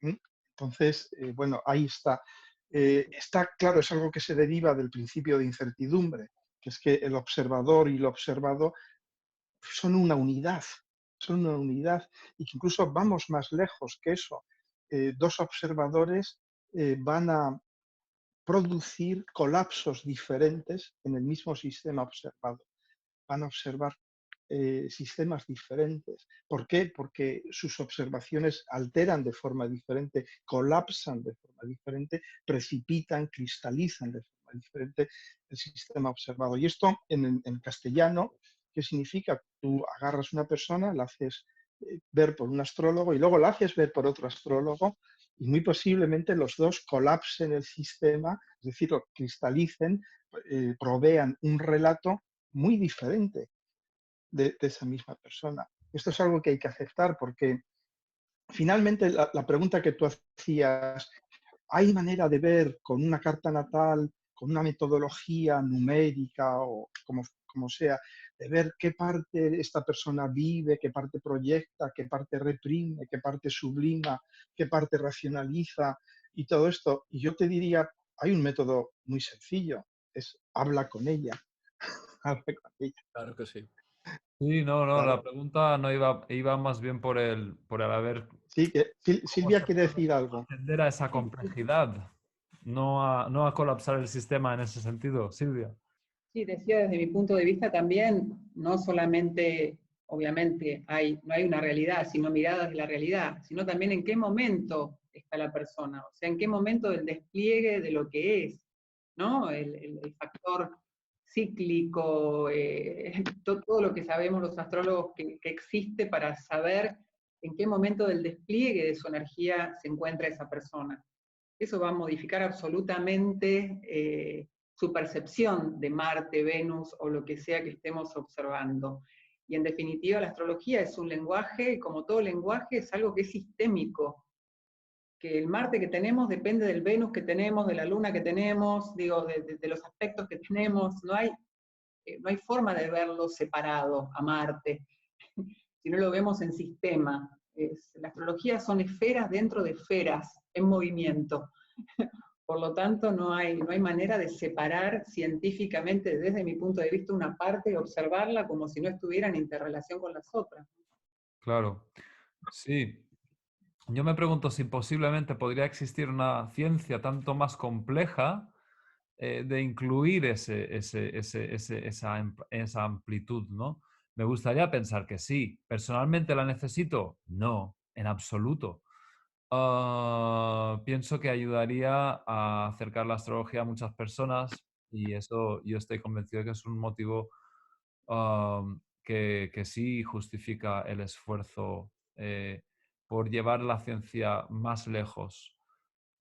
Entonces, bueno, ahí está. Está claro, es algo que se deriva del principio de incertidumbre, que es que el observador y lo observado son una unidad y que incluso vamos más lejos que eso. Dos observadores van a producir colapsos diferentes en el mismo sistema observado. Van a observar sistemas diferentes. ¿Por qué? Porque sus observaciones alteran de forma diferente, colapsan de forma diferente, precipitan, cristalizan de forma diferente el sistema observado. Y esto en castellano, ¿qué significa? Tú agarras una persona, la haces ver por un astrólogo y luego la haces ver por otro astrólogo y muy posiblemente los dos colapsen el sistema, es decir, lo cristalicen, provean un relato muy diferente de esa misma persona. Esto es algo que hay que aceptar porque finalmente la pregunta que tú hacías, ¿hay manera de ver con una carta natal, con una metodología numérica o como sea, de ver qué parte esta persona vive, qué parte proyecta, qué parte reprime, qué parte sublima, qué parte racionaliza y todo esto? Y yo te diría, hay un método muy sencillo, es habla con ella, habla con ella. Claro que sí. Sí, no, la Claro. pregunta no iba más bien por el haber Sí, que cómo Silvia se quiere puede decir algo. atender a esa complejidad, no a colapsar el sistema en ese sentido, Silvia. Sí, decía desde mi punto de vista también, no solamente, obviamente, no hay una realidad, sino miradas de la realidad, sino también en qué momento está la persona, o sea, en qué momento del despliegue de lo que es, ¿no? El factor cíclico, todo lo que sabemos los astrólogos que existe para saber en qué momento del despliegue de su energía se encuentra esa persona. Eso va a modificar absolutamente su percepción de Marte, Venus o lo que sea que estemos observando. Y en definitiva, la astrología es un lenguaje, y como todo lenguaje, es algo que es sistémico. que el Marte que tenemos depende del Venus que tenemos, de la Luna que tenemos, digo, de los aspectos que tenemos. No hay forma de verlo separado a Marte, si no lo vemos en sistema. La astrología son esferas dentro de esferas, en movimiento. Por lo tanto, no hay manera de separar científicamente, desde mi punto de vista, una parte y observarla como si no estuviera en interrelación con las otras. Claro, sí. Yo me pregunto si posiblemente podría existir una ciencia tanto más compleja de incluir esa amplitud, ¿no? Me gustaría pensar que sí. ¿Personalmente la necesito? No, en absoluto. Pienso que ayudaría a acercar la astrología a muchas personas y eso yo estoy convencido de que es un motivo que sí justifica el esfuerzo por llevar la ciencia más lejos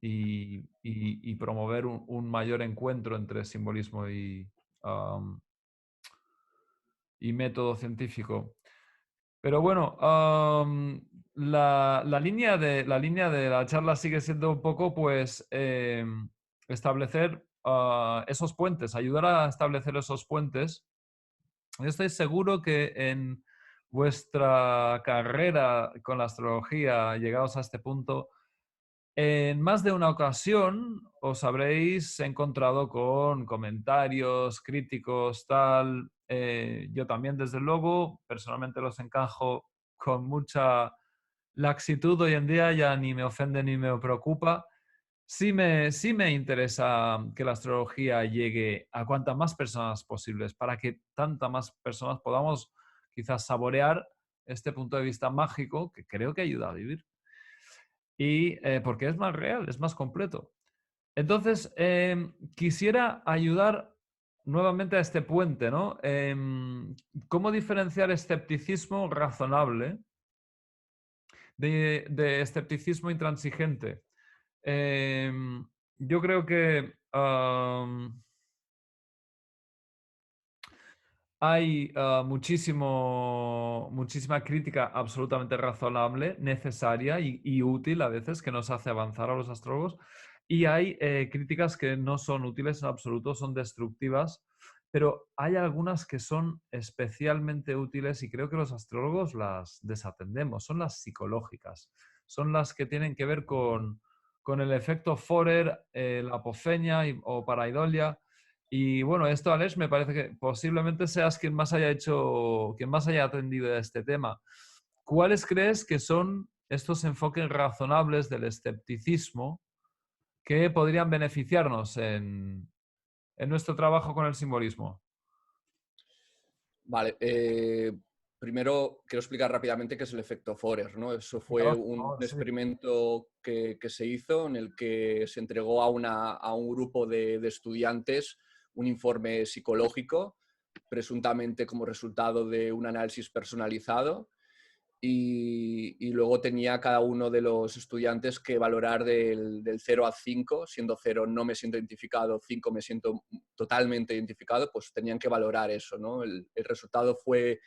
y promover un mayor encuentro entre simbolismo y método científico. Pero bueno, la línea de la charla sigue siendo un poco, pues, establecer esos puentes, ayudar a establecer esos puentes. Yo estoy seguro que en vuestra carrera con la astrología, llegados a este punto, en más de una ocasión os habréis encontrado con comentarios críticos, tal. Yo también, desde luego, personalmente los encajo con mucha laxitud hoy en día, ya ni me ofende ni me preocupa. Sí me interesa que la astrología llegue a cuantas más personas posibles para que tantas más personas podamos quizás saborear este punto de vista mágico que creo que ayuda a vivir. Y porque es más real, es más completo. Entonces, quisiera ayudar nuevamente a este puente, ¿no? ¿Cómo diferenciar escepticismo razonable de escepticismo intransigente? Yo creo que hay muchísima crítica absolutamente razonable, necesaria y útil a veces que nos hace avanzar a los astrólogos. Y hay críticas que no son útiles en absoluto, son destructivas, pero hay algunas que son especialmente útiles y creo que los astrólogos las desatendemos. Son las psicológicas, son las que tienen que ver con el efecto Forer, la apofenia o paraidolia. Y bueno, esto, Alex, me parece que posiblemente seas quien más haya atendido a este tema. ¿Cuáles crees que son estos enfoques razonables del escepticismo que podrían beneficiarnos en nuestro trabajo con el simbolismo? Vale, primero quiero explicar rápidamente qué es el efecto Forer, ¿no? Eso fue Por un favor, sí. experimento que se hizo en el que se entregó a un grupo de estudiantes un informe psicológico, presuntamente como resultado de un análisis personalizado, y luego tenía cada uno de los estudiantes que valorar del 0 a 5, siendo 0 no me siento identificado, 5 me siento totalmente identificado, pues tenían que valorar eso, ¿no? El resultado fue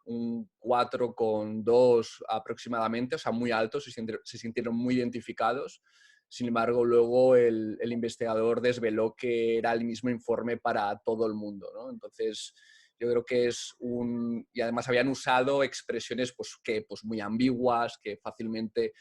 un 4,2 aproximadamente, o sea, muy alto, se sintieron muy identificados. Sin embargo, luego el investigador desveló que era el mismo informe para todo el mundo, ¿no? Entonces, yo creo que es un... Y además habían usado expresiones pues muy ambiguas, que fácilmente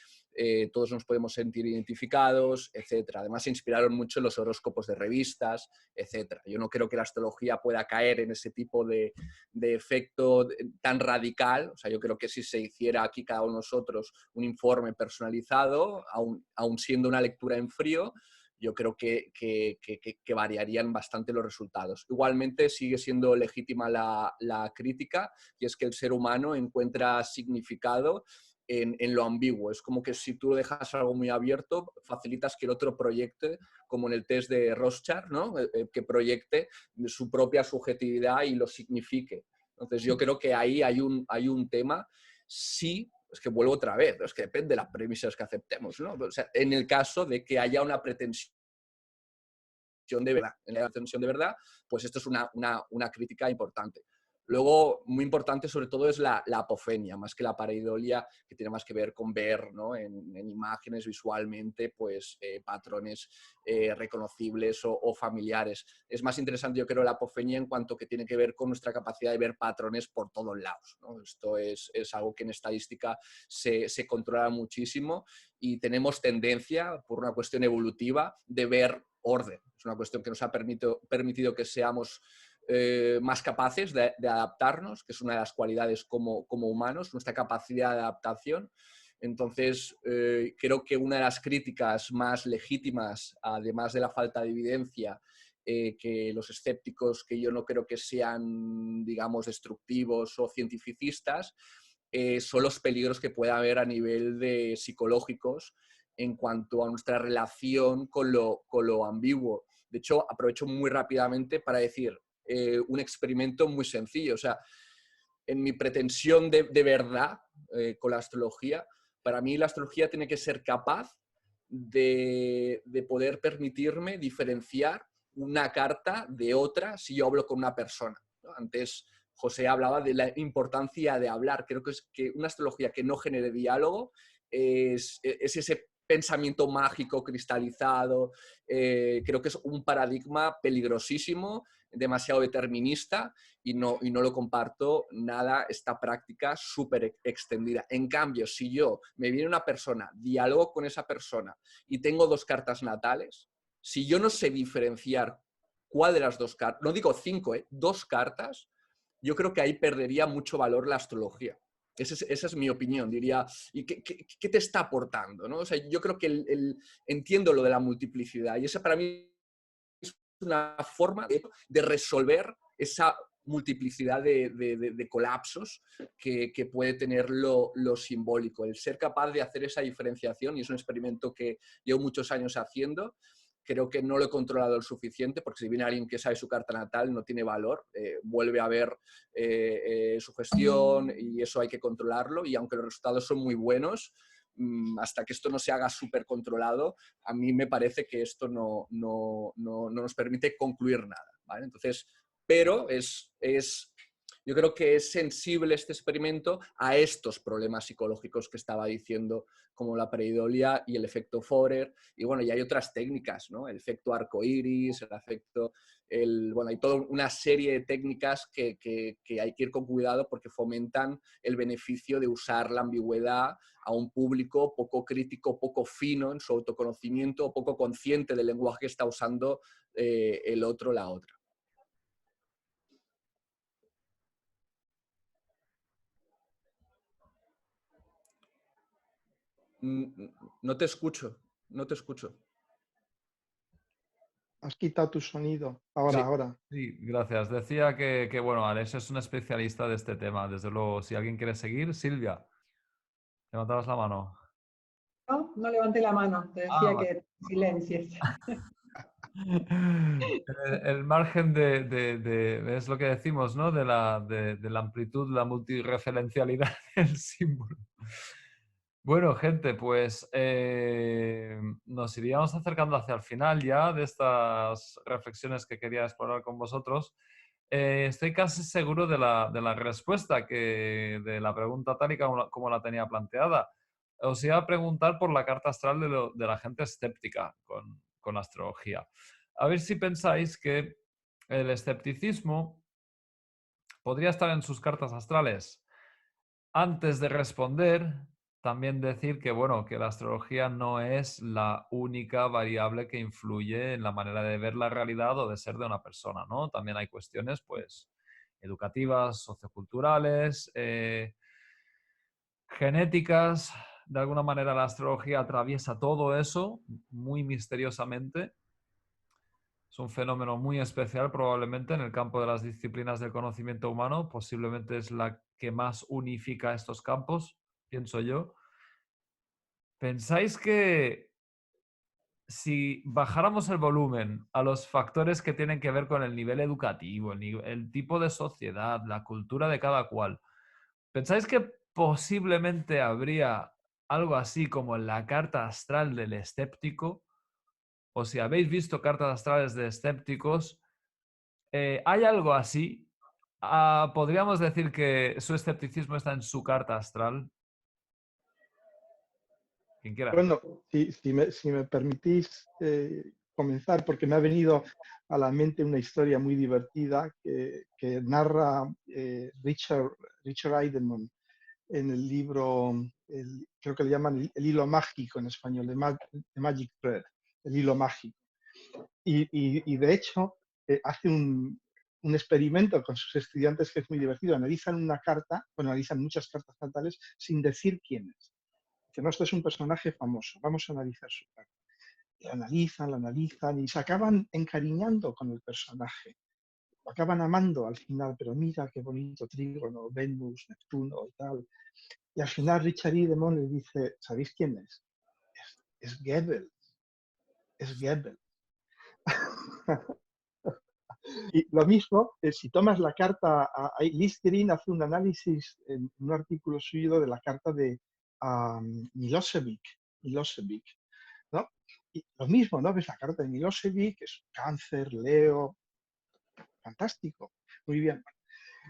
todos nos podemos sentir identificados, etc. Además se inspiraron mucho en los horóscopos de revistas, etc. Yo no creo que la astrología pueda caer en ese tipo de efecto tan radical. O sea, yo creo que si se hiciera aquí cada uno de nosotros un informe personalizado, aun siendo una lectura en frío, yo creo que variarían bastante los resultados. Igualmente sigue siendo legítima la crítica, y es que el ser humano encuentra significado en lo ambiguo. Es como que si tú dejas algo muy abierto, facilitas que el otro proyecte, como en el test de Rorschach, ¿no? Que proyecte su propia subjetividad y lo signifique. Entonces yo creo que ahí hay un tema. Sí, es que vuelvo otra vez, es que depende de las premisas que aceptemos, ¿no? O sea, en el caso de que haya una pretensión de verdad, en la pretensión de verdad, pues esto es una crítica importante. Luego, muy importante sobre todo es la apofenia, más que la pareidolia, que tiene más que ver con ver, ¿no? en imágenes visualmente pues, patrones reconocibles o familiares. Es más interesante, yo creo, la apofenia en cuanto que tiene que ver con nuestra capacidad de ver patrones por todos lados, ¿no? Esto es algo que en estadística se controla muchísimo y tenemos tendencia, por una cuestión evolutiva, de ver orden. Es una cuestión que nos ha permitido que seamos más capaces de adaptarnos, que es una de las cualidades como humanos, nuestra capacidad de adaptación. Entonces, creo que una de las críticas más legítimas, además de la falta de evidencia, que los escépticos, que yo no creo que sean, digamos, destructivos o cientificistas, son los peligros que puede haber a nivel de psicológicos en cuanto a nuestra relación con lo ambiguo. De hecho, aprovecho muy rápidamente para decir un experimento muy sencillo. O sea, en mi pretensión de verdad con la astrología, para mí la astrología tiene que ser capaz de poder permitirme diferenciar una carta de otra si yo hablo con una persona, ¿no? Antes José hablaba de la importancia de hablar. Creo que es que una astrología que no genere diálogo es ese pensamiento mágico cristalizado. Creo que es un paradigma peligrosísimo, demasiado determinista, y no lo comparto nada, esta práctica súper extendida. En cambio, si yo me viene una persona, dialogo con esa persona y tengo dos cartas natales, si yo no sé diferenciar cuál de las dos cartas, no digo 5, dos cartas, yo creo que ahí perdería mucho valor la astrología. Esa es mi opinión, diría. ¿Y qué te está aportando, ¿no? O sea, yo creo que entiendo lo de la multiplicidad y esa para mí es una forma de resolver esa multiplicidad de colapsos que puede tener lo simbólico. El ser capaz de hacer esa diferenciación, y es un experimento que llevo muchos años haciendo, creo que no lo he controlado lo suficiente, porque si viene alguien que sabe su carta natal no tiene valor, vuelve a ver su gestión y eso hay que controlarlo, y aunque los resultados son muy buenos, hasta que esto no se haga súper controlado, a mí me parece que esto no nos permite concluir nada, ¿vale? Entonces, pero yo creo que es sensible este experimento a estos problemas psicológicos que estaba diciendo, como la pareidolia y el efecto Forer. Y bueno, y hay otras técnicas, ¿no? El efecto arcoíris, el efecto... bueno, hay toda una serie de técnicas que hay que ir con cuidado porque fomentan el beneficio de usar la ambigüedad a un público poco crítico, poco fino en su autoconocimiento, poco consciente del lenguaje que está usando el otro, la otra. No te escucho, no te escucho. Has quitado tu sonido. Ahora, Sí, ahora. sí, gracias. Decía que, bueno, Alex es un especialista de este tema. Desde luego, si alguien quiere seguir, Silvia, levantabas la mano. No, no levanté la mano, te Ah, decía vale. que silencies. El margen es lo que decimos, ¿no? De la amplitud, la multireferencialidad del símbolo. Bueno, gente, pues nos iríamos acercando hacia el final ya de estas reflexiones que quería explorar con vosotros. Estoy casi seguro de la respuesta de la pregunta tal y como la tenía planteada. Os iba a preguntar por la carta astral de la gente escéptica con la astrología. A ver si pensáis que el escepticismo podría estar en sus cartas astrales. Antes de responder, también decir que, bueno, que la astrología no es la única variable que influye en la manera de ver la realidad o de ser de una persona, ¿no? También hay cuestiones, pues, educativas, socioculturales, genéticas. De alguna manera la astrología atraviesa todo eso muy misteriosamente. Es un fenómeno muy especial probablemente en el campo de las disciplinas del conocimiento humano. Posiblemente es la que más unifica estos campos, pienso yo. ¿Pensáis que si bajáramos el volumen a los factores que tienen que ver con el nivel educativo, el tipo de sociedad, la cultura de cada cual, pensáis que posiblemente habría algo así como en la carta astral del escéptico? O si habéis visto cartas astrales de escépticos, ¿hay algo así? ¿Podríamos decir que su escepticismo está en su carta astral? Quien quiera. Bueno, si me permitís comenzar, porque me ha venido a la mente una historia muy divertida que narra Richard Eidelman en el libro, creo que le llaman el hilo mágico en español, The Magic Thread, el hilo mágico. Y de hecho hace un experimento con sus estudiantes que es muy divertido. Analizan una carta, bueno, analizan muchas cartas natales sin decir quién es. Dicen, no, esto es un personaje famoso, vamos a analizar su carta. La analizan y se acaban encariñando con el personaje. Lo acaban amando al final, pero mira qué bonito trígono, Venus, Neptuno y tal. Y al final Richard Idemon le dice, ¿sabéis quién es? Es Goebbels. Es Goebbels. Y lo mismo, si tomas la carta, Liz Green hace un análisis en un artículo suyo de la carta de Milosevic, ¿no? Y lo mismo, ¿no? Ves la carta de Milosevic, es Cáncer, Leo, fantástico, muy bien.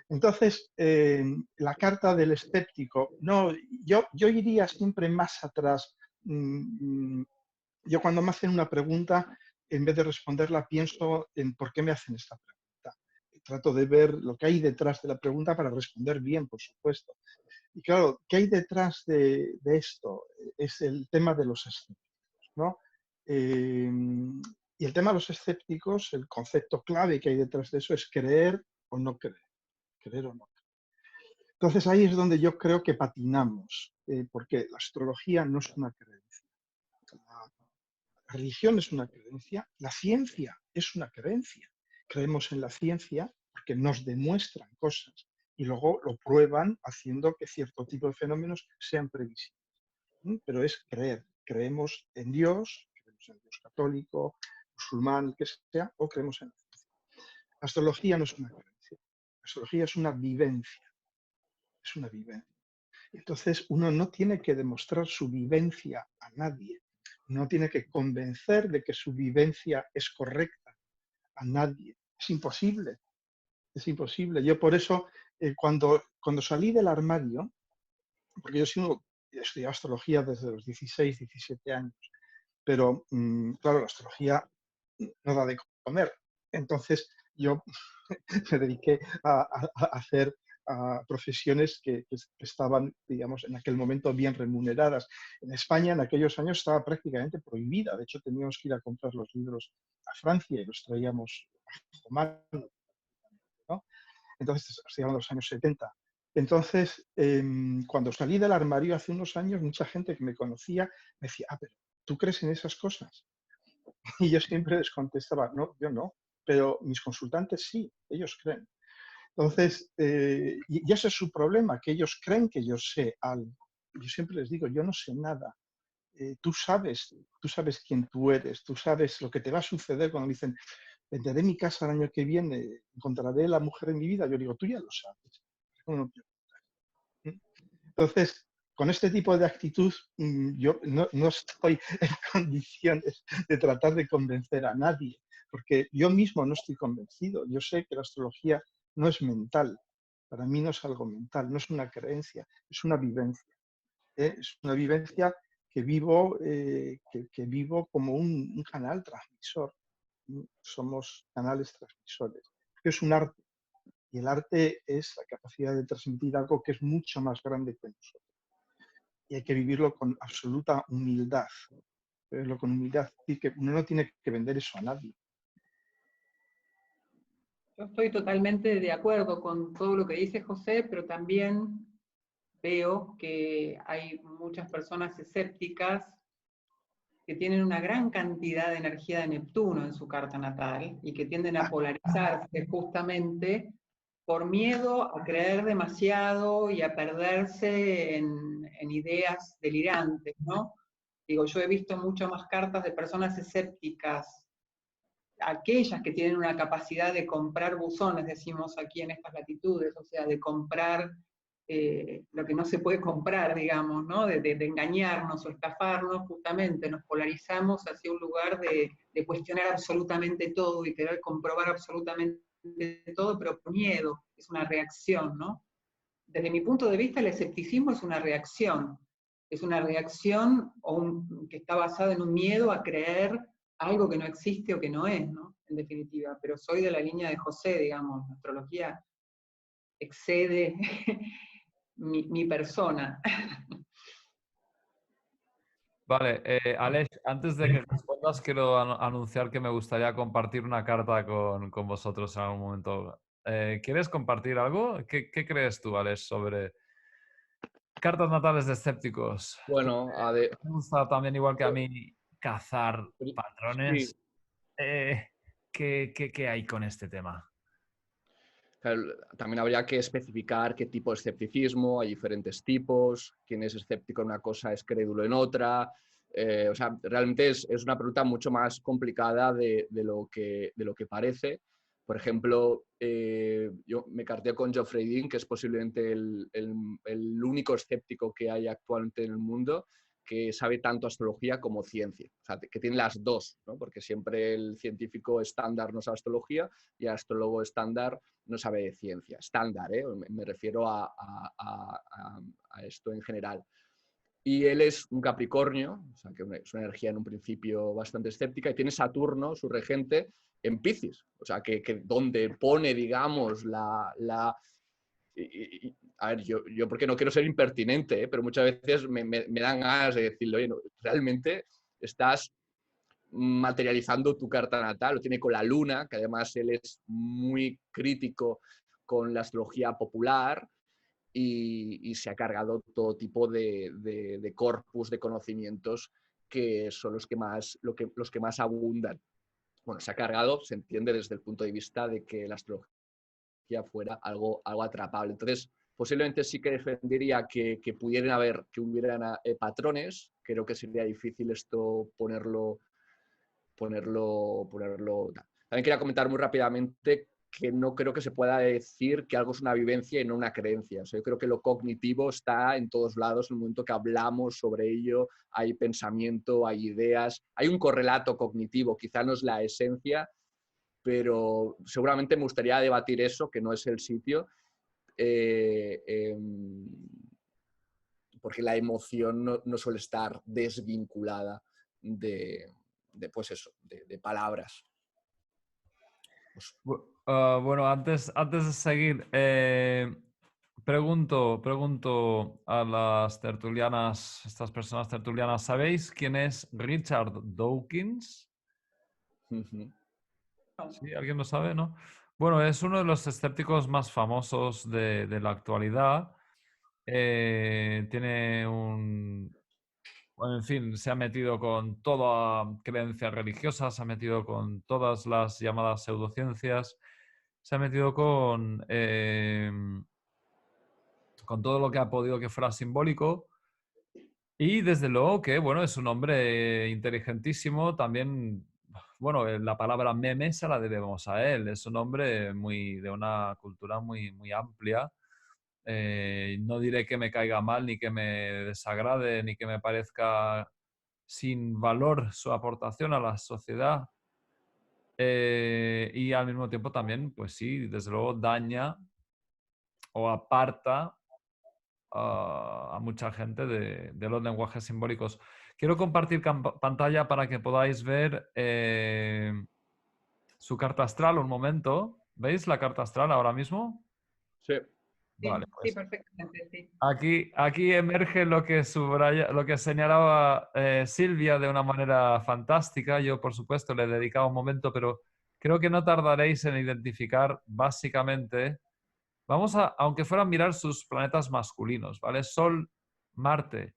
Entonces, la carta del escéptico, no, yo iría siempre más atrás. Yo cuando me hacen una pregunta, en vez de responderla, pienso en por qué me hacen esta pregunta. Trato de ver lo que hay detrás de la pregunta para responder bien, por supuesto. Y claro, ¿qué hay detrás de esto? Es el tema de los escépticos, ¿no? Y el tema de los escépticos, el concepto clave que hay detrás de eso es creer o no creer. Creer o no creer. Entonces ahí es donde yo creo que patinamos, porque la astrología no es una creencia. La religión es una creencia, la ciencia es una creencia. Creemos en la ciencia porque nos demuestran cosas y luego lo prueban haciendo que cierto tipo de fenómenos sean previsibles. Pero es creer. Creemos en Dios católico, musulmán, el que sea, o creemos en la ciencia. La astrología no es una creencia. La astrología es una vivencia. Es una vivencia. Entonces uno no tiene que demostrar su vivencia a nadie. No tiene que convencer de que su vivencia es correcta a nadie. Es imposible. Es imposible. Yo por eso, cuando salí del armario, porque yo he estudiado astrología desde los 16, 17 años, pero claro, la astrología no da de comer. Entonces yo me dediqué a hacer profesiones que estaban, digamos, en aquel momento bien remuneradas. En España en aquellos años estaba prácticamente prohibida. De hecho, teníamos que ir a comprar los libros a Francia y los traíamos a mano, ¿no? Entonces, estoy hablando de los años 70. Entonces, cuando salí del armario hace unos años, mucha gente que me conocía me decía, pero ¿tú crees en esas cosas? Y yo siempre les contestaba, no, yo no, pero mis consultantes sí, ellos creen. Entonces, y ese es su problema, que ellos creen que yo sé algo. Yo siempre les digo, yo no sé nada. Tú sabes quién tú eres, tú sabes lo que te va a suceder cuando me dicen, venderé mi casa el año que viene, encontraré la mujer en mi vida. Yo digo, tú ya lo sabes. Entonces, con este tipo de actitud, yo no estoy en condiciones de tratar de convencer a nadie, porque yo mismo no estoy convencido. Yo sé que la astrología no es mental. Para mí no es algo mental, no es una creencia, es una vivencia. Es una vivencia que vivo, que vivo como un canal transmisor. Somos canales transmisores. Es un arte. Y el arte es la capacidad de transmitir algo que es mucho más grande que nosotros. Y hay que vivirlo con absoluta humildad. Verlo con humildad. Y que uno no tiene que vender eso a nadie. Yo estoy totalmente de acuerdo con todo lo que dice José, pero también veo que hay muchas personas escépticas que tienen una gran cantidad de energía de Neptuno en su carta natal y que tienden a polarizarse justamente por miedo a creer demasiado y a perderse en ideas delirantes, ¿no? Digo, yo he visto mucho más cartas de personas escépticas, aquellas que tienen una capacidad de comprar buzones, decimos aquí en estas latitudes, o sea, de comprar lo que no se puede comprar, digamos, ¿no? De engañarnos o estafarnos, justamente nos polarizamos hacia un lugar de cuestionar absolutamente todo y querer comprobar absolutamente todo, pero por miedo, es una reacción, ¿no? Desde mi punto de vista, el escepticismo es una reacción que está basada en un miedo a creer algo que no existe o que no es, ¿no? En definitiva, pero soy de la línea de José, digamos, la astrología excede mi persona. Vale, Alex, antes de que respondas, quiero anunciar que me gustaría compartir una carta con vosotros en algún momento. ¿Quieres compartir algo? ¿Qué crees tú, Alex, sobre cartas natales de escépticos? Bueno, Me gusta también, igual que a mí, cazar sí, patrones. ¿Qué hay con este tema? claro, también habría que especificar qué tipo de escepticismo, hay diferentes tipos, quién es escéptico en una cosa es crédulo en otra. O sea, realmente es una pregunta mucho más complicada de lo que parece. Por ejemplo, yo me carteé con Geoffrey Dean, que es posiblemente el único escéptico que hay actualmente en el mundo, que sabe tanto astrología como ciencia. O sea, que tiene las dos, ¿no? Porque siempre el científico estándar no sabe astrología y el astrólogo estándar no sabe de ciencia. Estándar, ¿eh? Me refiero a esto en general. Y él es un Capricornio, o sea, que es una energía en un principio bastante escéptica, y tiene Saturno, su regente, en Piscis. O sea, que donde pone, digamos, a ver, yo porque no quiero ser impertinente, pero muchas veces me dan ganas de decirle, oye, no, realmente estás materializando tu carta natal, lo tiene con la luna, que además él es muy crítico con la astrología popular y se ha cargado todo tipo de corpus de conocimientos que son los que más abundan. Bueno, se ha cargado, se entiende desde el punto de vista de que la astrología fuera algo atrapable. Entonces, posiblemente sí que defendería que hubieran patrones. Creo que sería difícil esto ponerlo. También quería comentar muy rápidamente que no creo que se pueda decir que algo es una vivencia y no una creencia. O sea, yo creo que lo cognitivo está en todos lados. En el momento que hablamos sobre ello, hay pensamiento, hay ideas, hay un correlato cognitivo. Quizá no es la esencia, pero seguramente me gustaría debatir eso, que no es el sitio, porque la emoción no suele estar desvinculada pues eso, de palabras. Bueno, antes de seguir, pregunto a las tertulianas, estas personas tertulianas, ¿sabéis quién es Richard Dawkins? ¿Sí? ¿Alguien lo sabe, no? Bueno, es uno de los escépticos más famosos de la actualidad. Tiene bueno, en fin, se ha metido con toda creencia religiosa, se ha metido con todas las llamadas pseudociencias, se ha metido con todo lo que ha podido que fuera simbólico. Y desde luego que, bueno, es un hombre inteligentísimo. También, bueno, la palabra meme se la debemos a él. Es un hombre de una cultura muy amplia. No diré que me caiga mal, ni que me desagrade, ni que me parezca sin valor su aportación a la sociedad. Y al mismo tiempo también, pues sí, desde luego daña o aparta a mucha gente de los lenguajes simbólicos. Quiero compartir pantalla para que podáis ver su carta astral un momento. ¿Veis la carta astral ahora mismo? Sí. Vale, Sí, pues perfectamente, sí. aquí emerge lo que señalaba Silvia de una manera fantástica. Yo, por supuesto, le he dedicado un momento, pero creo que no tardaréis en identificar básicamente. Vamos aunque fuera a mirar sus planetas masculinos, ¿vale? Sol, Marte.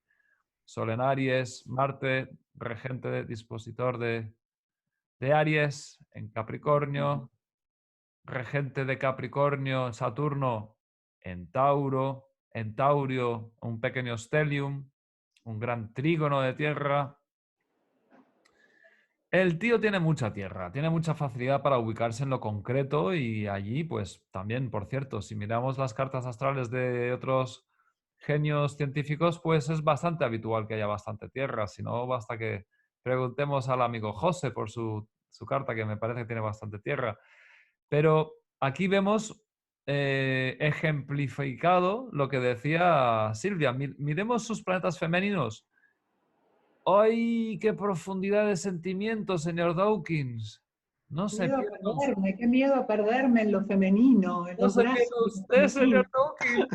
Sol en Aries, Marte, regente, dispositor de Aries, en Capricornio, regente de Capricornio, Saturno, en Tauro, en Taurio, un pequeño stellium, un gran trígono de tierra. El tío tiene mucha tierra, tiene mucha facilidad para ubicarse en lo concreto y allí, pues también, por cierto, si miramos las cartas astrales de otros genios científicos, pues es bastante habitual que haya bastante tierra. Si no, basta que preguntemos al amigo José por su carta, que me parece que tiene bastante tierra. Pero aquí vemos ejemplificado lo que decía Silvia. Miremos sus planetas femeninos. ¡Ay, qué profundidad de sentimiento, señor Dawkins! No se pierda Qué miedo a perderme en lo femenino, en no los se brazos. pierda usted, señor Dawkins.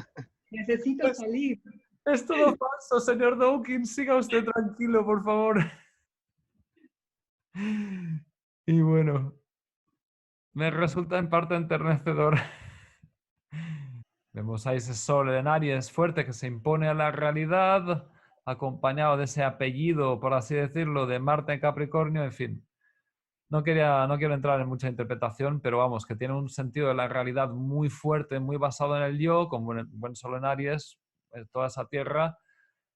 Necesito salir. Es todo falso, señor Dawkins. Siga usted tranquilo, por favor. Y bueno, me resulta en parte enternecedor. Vemos a ese sol en Aries fuerte que se impone a la realidad, acompañado de ese apellido, por así decirlo, de Marte en Capricornio, en fin. No quiero entrar en mucha interpretación, pero vamos, que tiene un sentido de la realidad muy fuerte, muy basado en el yo, con buen sol en Aries, toda esa tierra,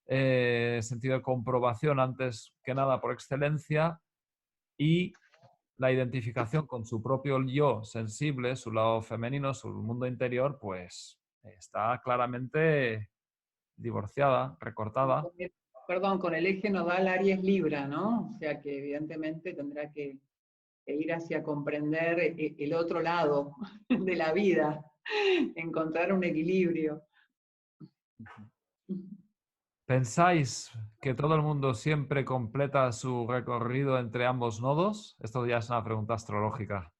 sentido de comprobación antes que nada por excelencia, y la identificación con su propio yo sensible, su lado femenino, su mundo interior, pues está claramente divorciada, recortada. Perdón, con el eje nodal Aries Libra, ¿no? O sea que evidentemente tendrá que ir hacia comprender el otro lado de la vida, encontrar un equilibrio. ¿Pensáis que todo el mundo siempre completa su recorrido entre ambos nodos? Esto ya es una pregunta astrológica.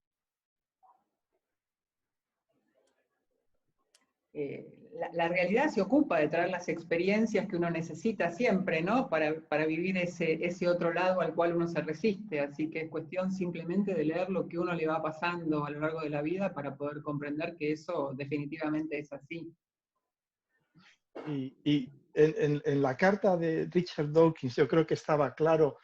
La realidad se ocupa de traer las experiencias que uno necesita siempre, ¿no? Para vivir ese otro lado al cual uno se resiste. Así que es cuestión simplemente de leer lo que uno le va pasando a lo largo de la vida para poder comprender que eso definitivamente es así. Y en la carta de Richard Dawkins yo creo que estaba claro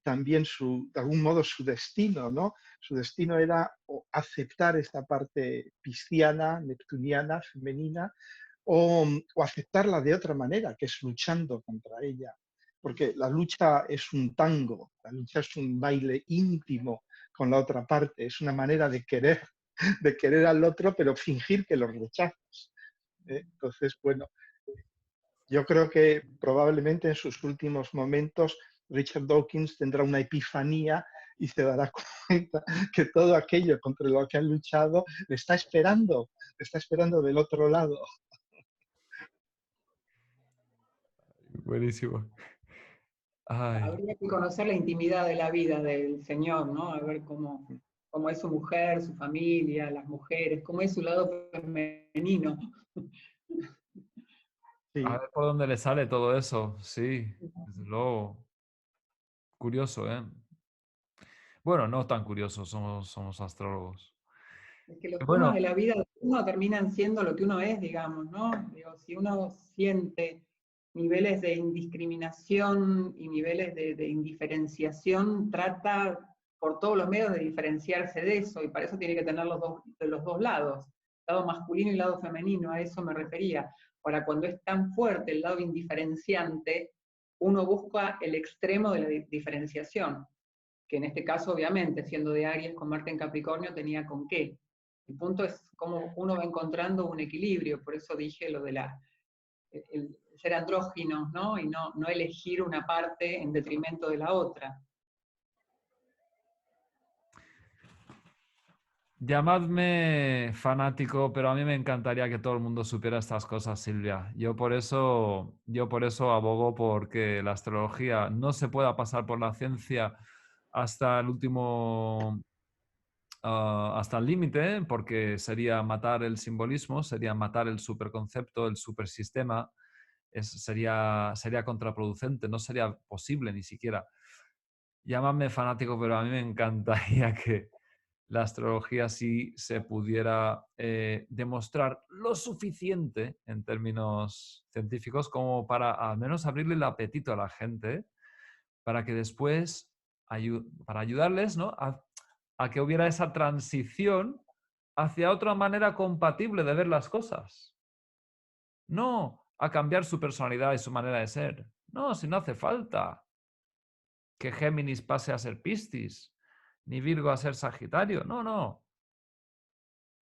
también de algún modo su destino, ¿no? Su destino era aceptar esta parte pisciana, neptuniana, femenina, o aceptarla de otra manera, que es luchando contra ella. Porque la lucha es un tango, la lucha es un baile íntimo con la otra parte, es una manera de querer al otro, pero fingir que lo rechazas. Entonces, bueno, yo creo que probablemente en sus últimos momentos Richard Dawkins tendrá una epifanía y se dará cuenta que todo aquello contra lo que ha luchado le está esperando del otro lado. Buenísimo. Ay. Habría que conocer la intimidad de la vida del Señor, ¿no? A ver cómo es su mujer, su familia, las mujeres, cómo es su lado femenino. Sí. A ver por dónde le sale todo eso. Sí, desde luego. Curioso, ¿eh? Bueno, no tan curioso, somos astrólogos. Es que los Bueno, temas de la vida de uno terminan siendo lo que uno es, digamos, ¿no? Digo, si uno siente niveles de indiscriminación y niveles de indiferenciación, trata por todos los medios de diferenciarse de eso, y para eso tiene que tener de los dos lados, lado masculino y lado femenino, a eso me refería. Ahora, cuando es tan fuerte el lado indiferenciante, uno busca el extremo de la diferenciación, que en este caso, obviamente, siendo de Aries con Marte en Capricornio, tenía con qué. El punto es cómo uno va encontrando un equilibrio, por eso dije lo de el ser andróginos, ¿no? Y no elegir una parte en detrimento de la otra. llamadme fanático, pero a mí me encantaría que todo el mundo supiera estas cosas, Silvia. Yo por eso abogo porque la astrología no se pueda pasar por la ciencia hasta el último, hasta el límite, porque sería matar el simbolismo, sería matar el superconcepto, el supersistema, sería contraproducente, no sería posible ni siquiera. Llámame fanático, pero a mí me encantaría que la astrología sí se pudiera demostrar lo suficiente en términos científicos como para al menos abrirle el apetito a la gente, para que después, para ayudarles, ¿no? a que hubiera esa transición hacia otra manera compatible de ver las cosas. No a cambiar su personalidad y su manera de ser. No, si no hace falta que Géminis pase a ser Piscis, ni Virgo a ser Sagitario. No, no.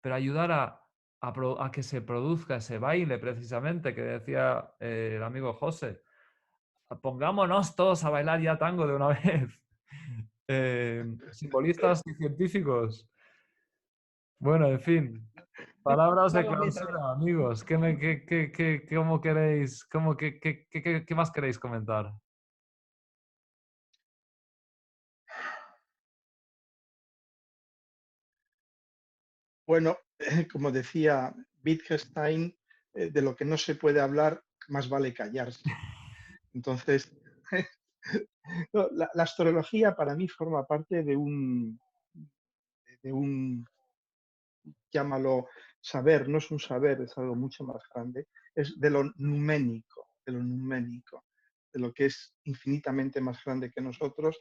Pero ayudar a que se produzca ese baile precisamente que decía el amigo José. Pongámonos todos a bailar ya tango de una vez. Simbolistas y científicos. Bueno, en fin. Palabras de Vamos viendo. clausura, amigos. ¿Cómo queréis, qué más queréis comentar? Bueno, como decía Wittgenstein, de lo que no se puede hablar, más vale callarse. Entonces, no, la astrología para mí forma parte de un, llámalo saber, no es un saber, es algo mucho más grande, es de lo numénico, de lo que es infinitamente más grande que nosotros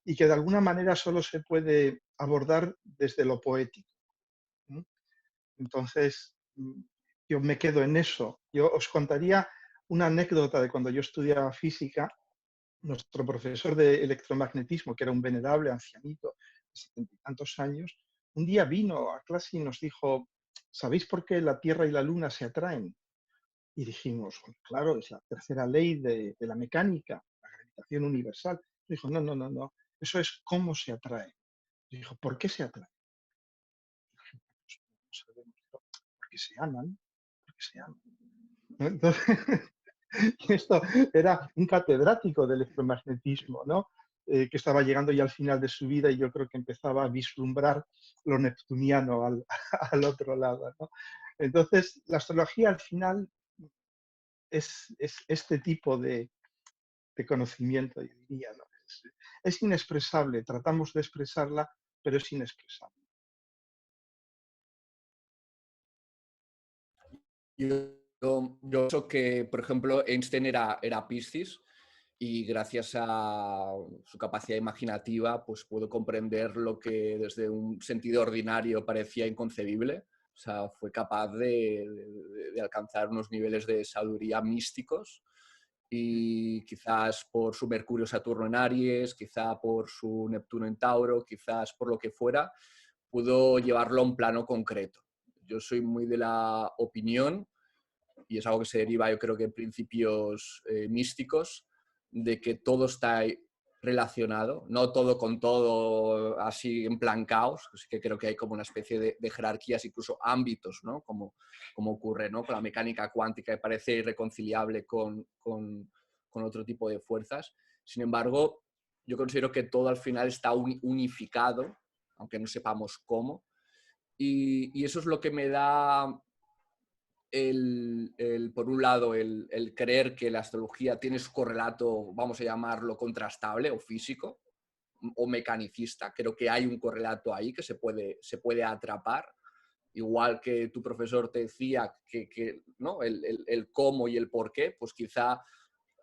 y que de alguna manera solo se puede abordar desde lo poético. ¿Mm? Entonces, yo me quedo en eso. Yo os contaría una anécdota de cuando yo estudiaba física. Nuestro profesor de electromagnetismo, que era un venerable ancianito de 70 y tantos años, un día vino a clase y nos dijo, ¿sabéis por qué la Tierra y la Luna se atraen? Y dijimos, claro, es la tercera ley de la mecánica, la gravitación universal. Dijo, no, no, no, no, eso es cómo se atraen. Dijo, ¿por qué se atraen? Pues, no sabemos, porque se aman, porque se aman. ¿No? Entonces, esto era un catedrático de electromagnetismo, ¿no? Que estaba llegando ya al final de su vida y yo creo que empezaba a vislumbrar lo neptuniano al otro lado, ¿no? Entonces, la astrología al final es este tipo de conocimiento, yo diría, ¿no? Es inexpresable, tratamos de expresarla, pero es inexpresable. Yo pienso que, por ejemplo, Einstein era Piscis y gracias a su capacidad imaginativa, pues puedo comprender lo que desde un sentido ordinario parecía inconcebible. O sea, fue capaz de alcanzar unos niveles de sabiduría místicos y quizás por su Mercurio-Saturno en Aries, quizá por su Neptuno en Tauro, quizás por lo que fuera, pudo llevarlo a un plano concreto. Yo soy muy de la opinión, y es algo que se deriva, yo creo que en principios místicos, de que todo está relacionado, no todo con todo así en plan caos, así que creo que hay como una especie de jerarquías, incluso ámbitos, ¿no? Como ocurre, ¿no? Con la mecánica cuántica, que parece irreconciliable con otro tipo de fuerzas. Sin embargo, yo considero que todo al final está unificado, aunque no sepamos cómo, y eso es lo que me da por un lado, el creer que la astrología tiene su correlato, vamos a llamarlo contrastable o físico o mecanicista. Creo que hay un correlato ahí que se puede atrapar. Igual que tu profesor te decía que ¿no? el cómo y el por qué, pues quizá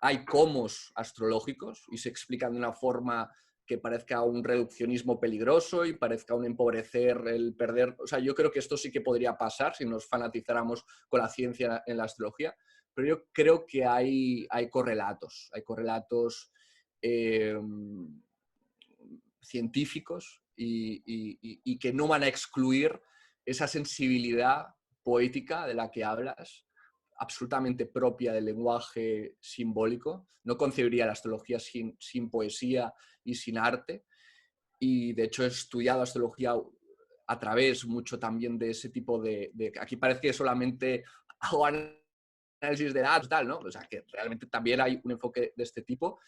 hay cómos astrológicos y se explican de una forma que parezca un reduccionismo peligroso y parezca un empobrecer, el perder... O sea, yo creo que esto sí que podría pasar si nos fanatizáramos con la ciencia en la astrología, pero yo creo que hay correlatos eh, científicos y que no van a excluir esa sensibilidad poética de la que hablas, absolutamente propia del lenguaje simbólico. No concebiría la astrología sin poesía y sin arte. Y de hecho he estudiado astrología a través mucho también de ese tipo aquí parece que solamente hago análisis de datos, tal, ¿no? O sea, que realmente también hay un enfoque de este tipo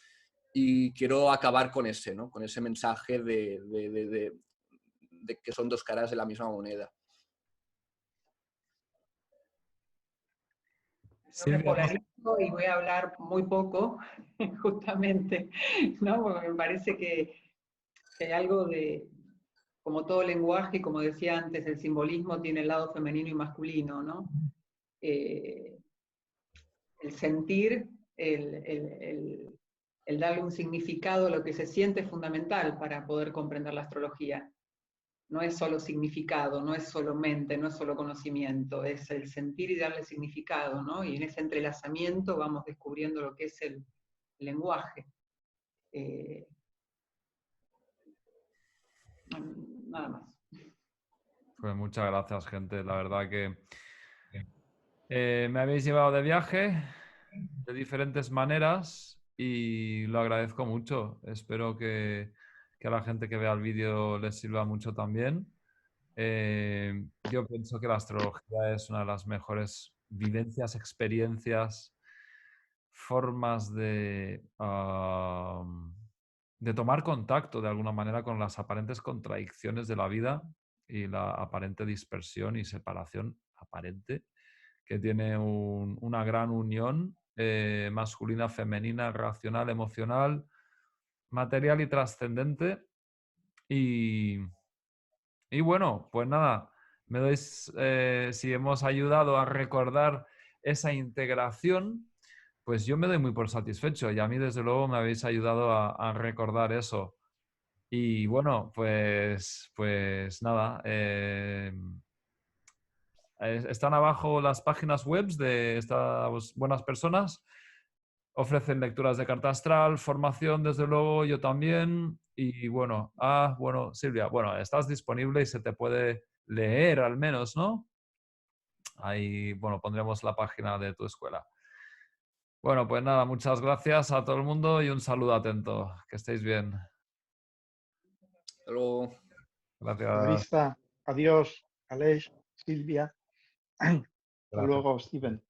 y quiero acabar con ese, ¿no? Con ese mensaje de que son dos caras de la misma moneda. Yo me Silvia, no sé. polarizo y voy a hablar muy poco, justamente, ¿no? Porque me parece que hay algo de, como todo lenguaje, como decía antes, el simbolismo tiene el lado femenino y masculino, ¿no? Eh, el sentir, el darle un significado a lo que se siente es fundamental para poder comprender la astrología. No es solo significado, no es solo mente, no es solo conocimiento, es el sentir y darle significado, ¿no? Y en ese entrelazamiento vamos descubriendo lo que es el lenguaje. Nada más. Pues muchas gracias, gente. La verdad que me habéis llevado de viaje de diferentes maneras y lo agradezco mucho. Espero que a la gente que vea el vídeo les sirva mucho también. Yo pienso que la astrología es una de las mejores vivencias, experiencias, formas de tomar contacto de alguna manera con las aparentes contradicciones de la vida y la aparente dispersión y separación aparente que tiene una gran unión masculina, femenina, racional, emocional, material y trascendente. Y bueno, pues nada, si hemos ayudado a recordar esa integración, pues yo me doy muy por satisfecho y a mí desde luego me habéis ayudado a recordar eso. Y bueno, pues nada, están abajo las páginas web de estas buenas personas. Ofrecen lecturas de carta astral, formación, desde luego, yo también. Y bueno, bueno, Silvia, bueno, estás disponible y se te puede leer al menos, ¿no? Ahí, bueno, pondremos la página de tu escuela. Bueno, pues nada, muchas gracias a todo el mundo y un saludo atento. Que estéis bien. Hasta luego. A la Gracias. vista. Adiós, Aleix, Silvia. Hasta Gracias. luego, Steven.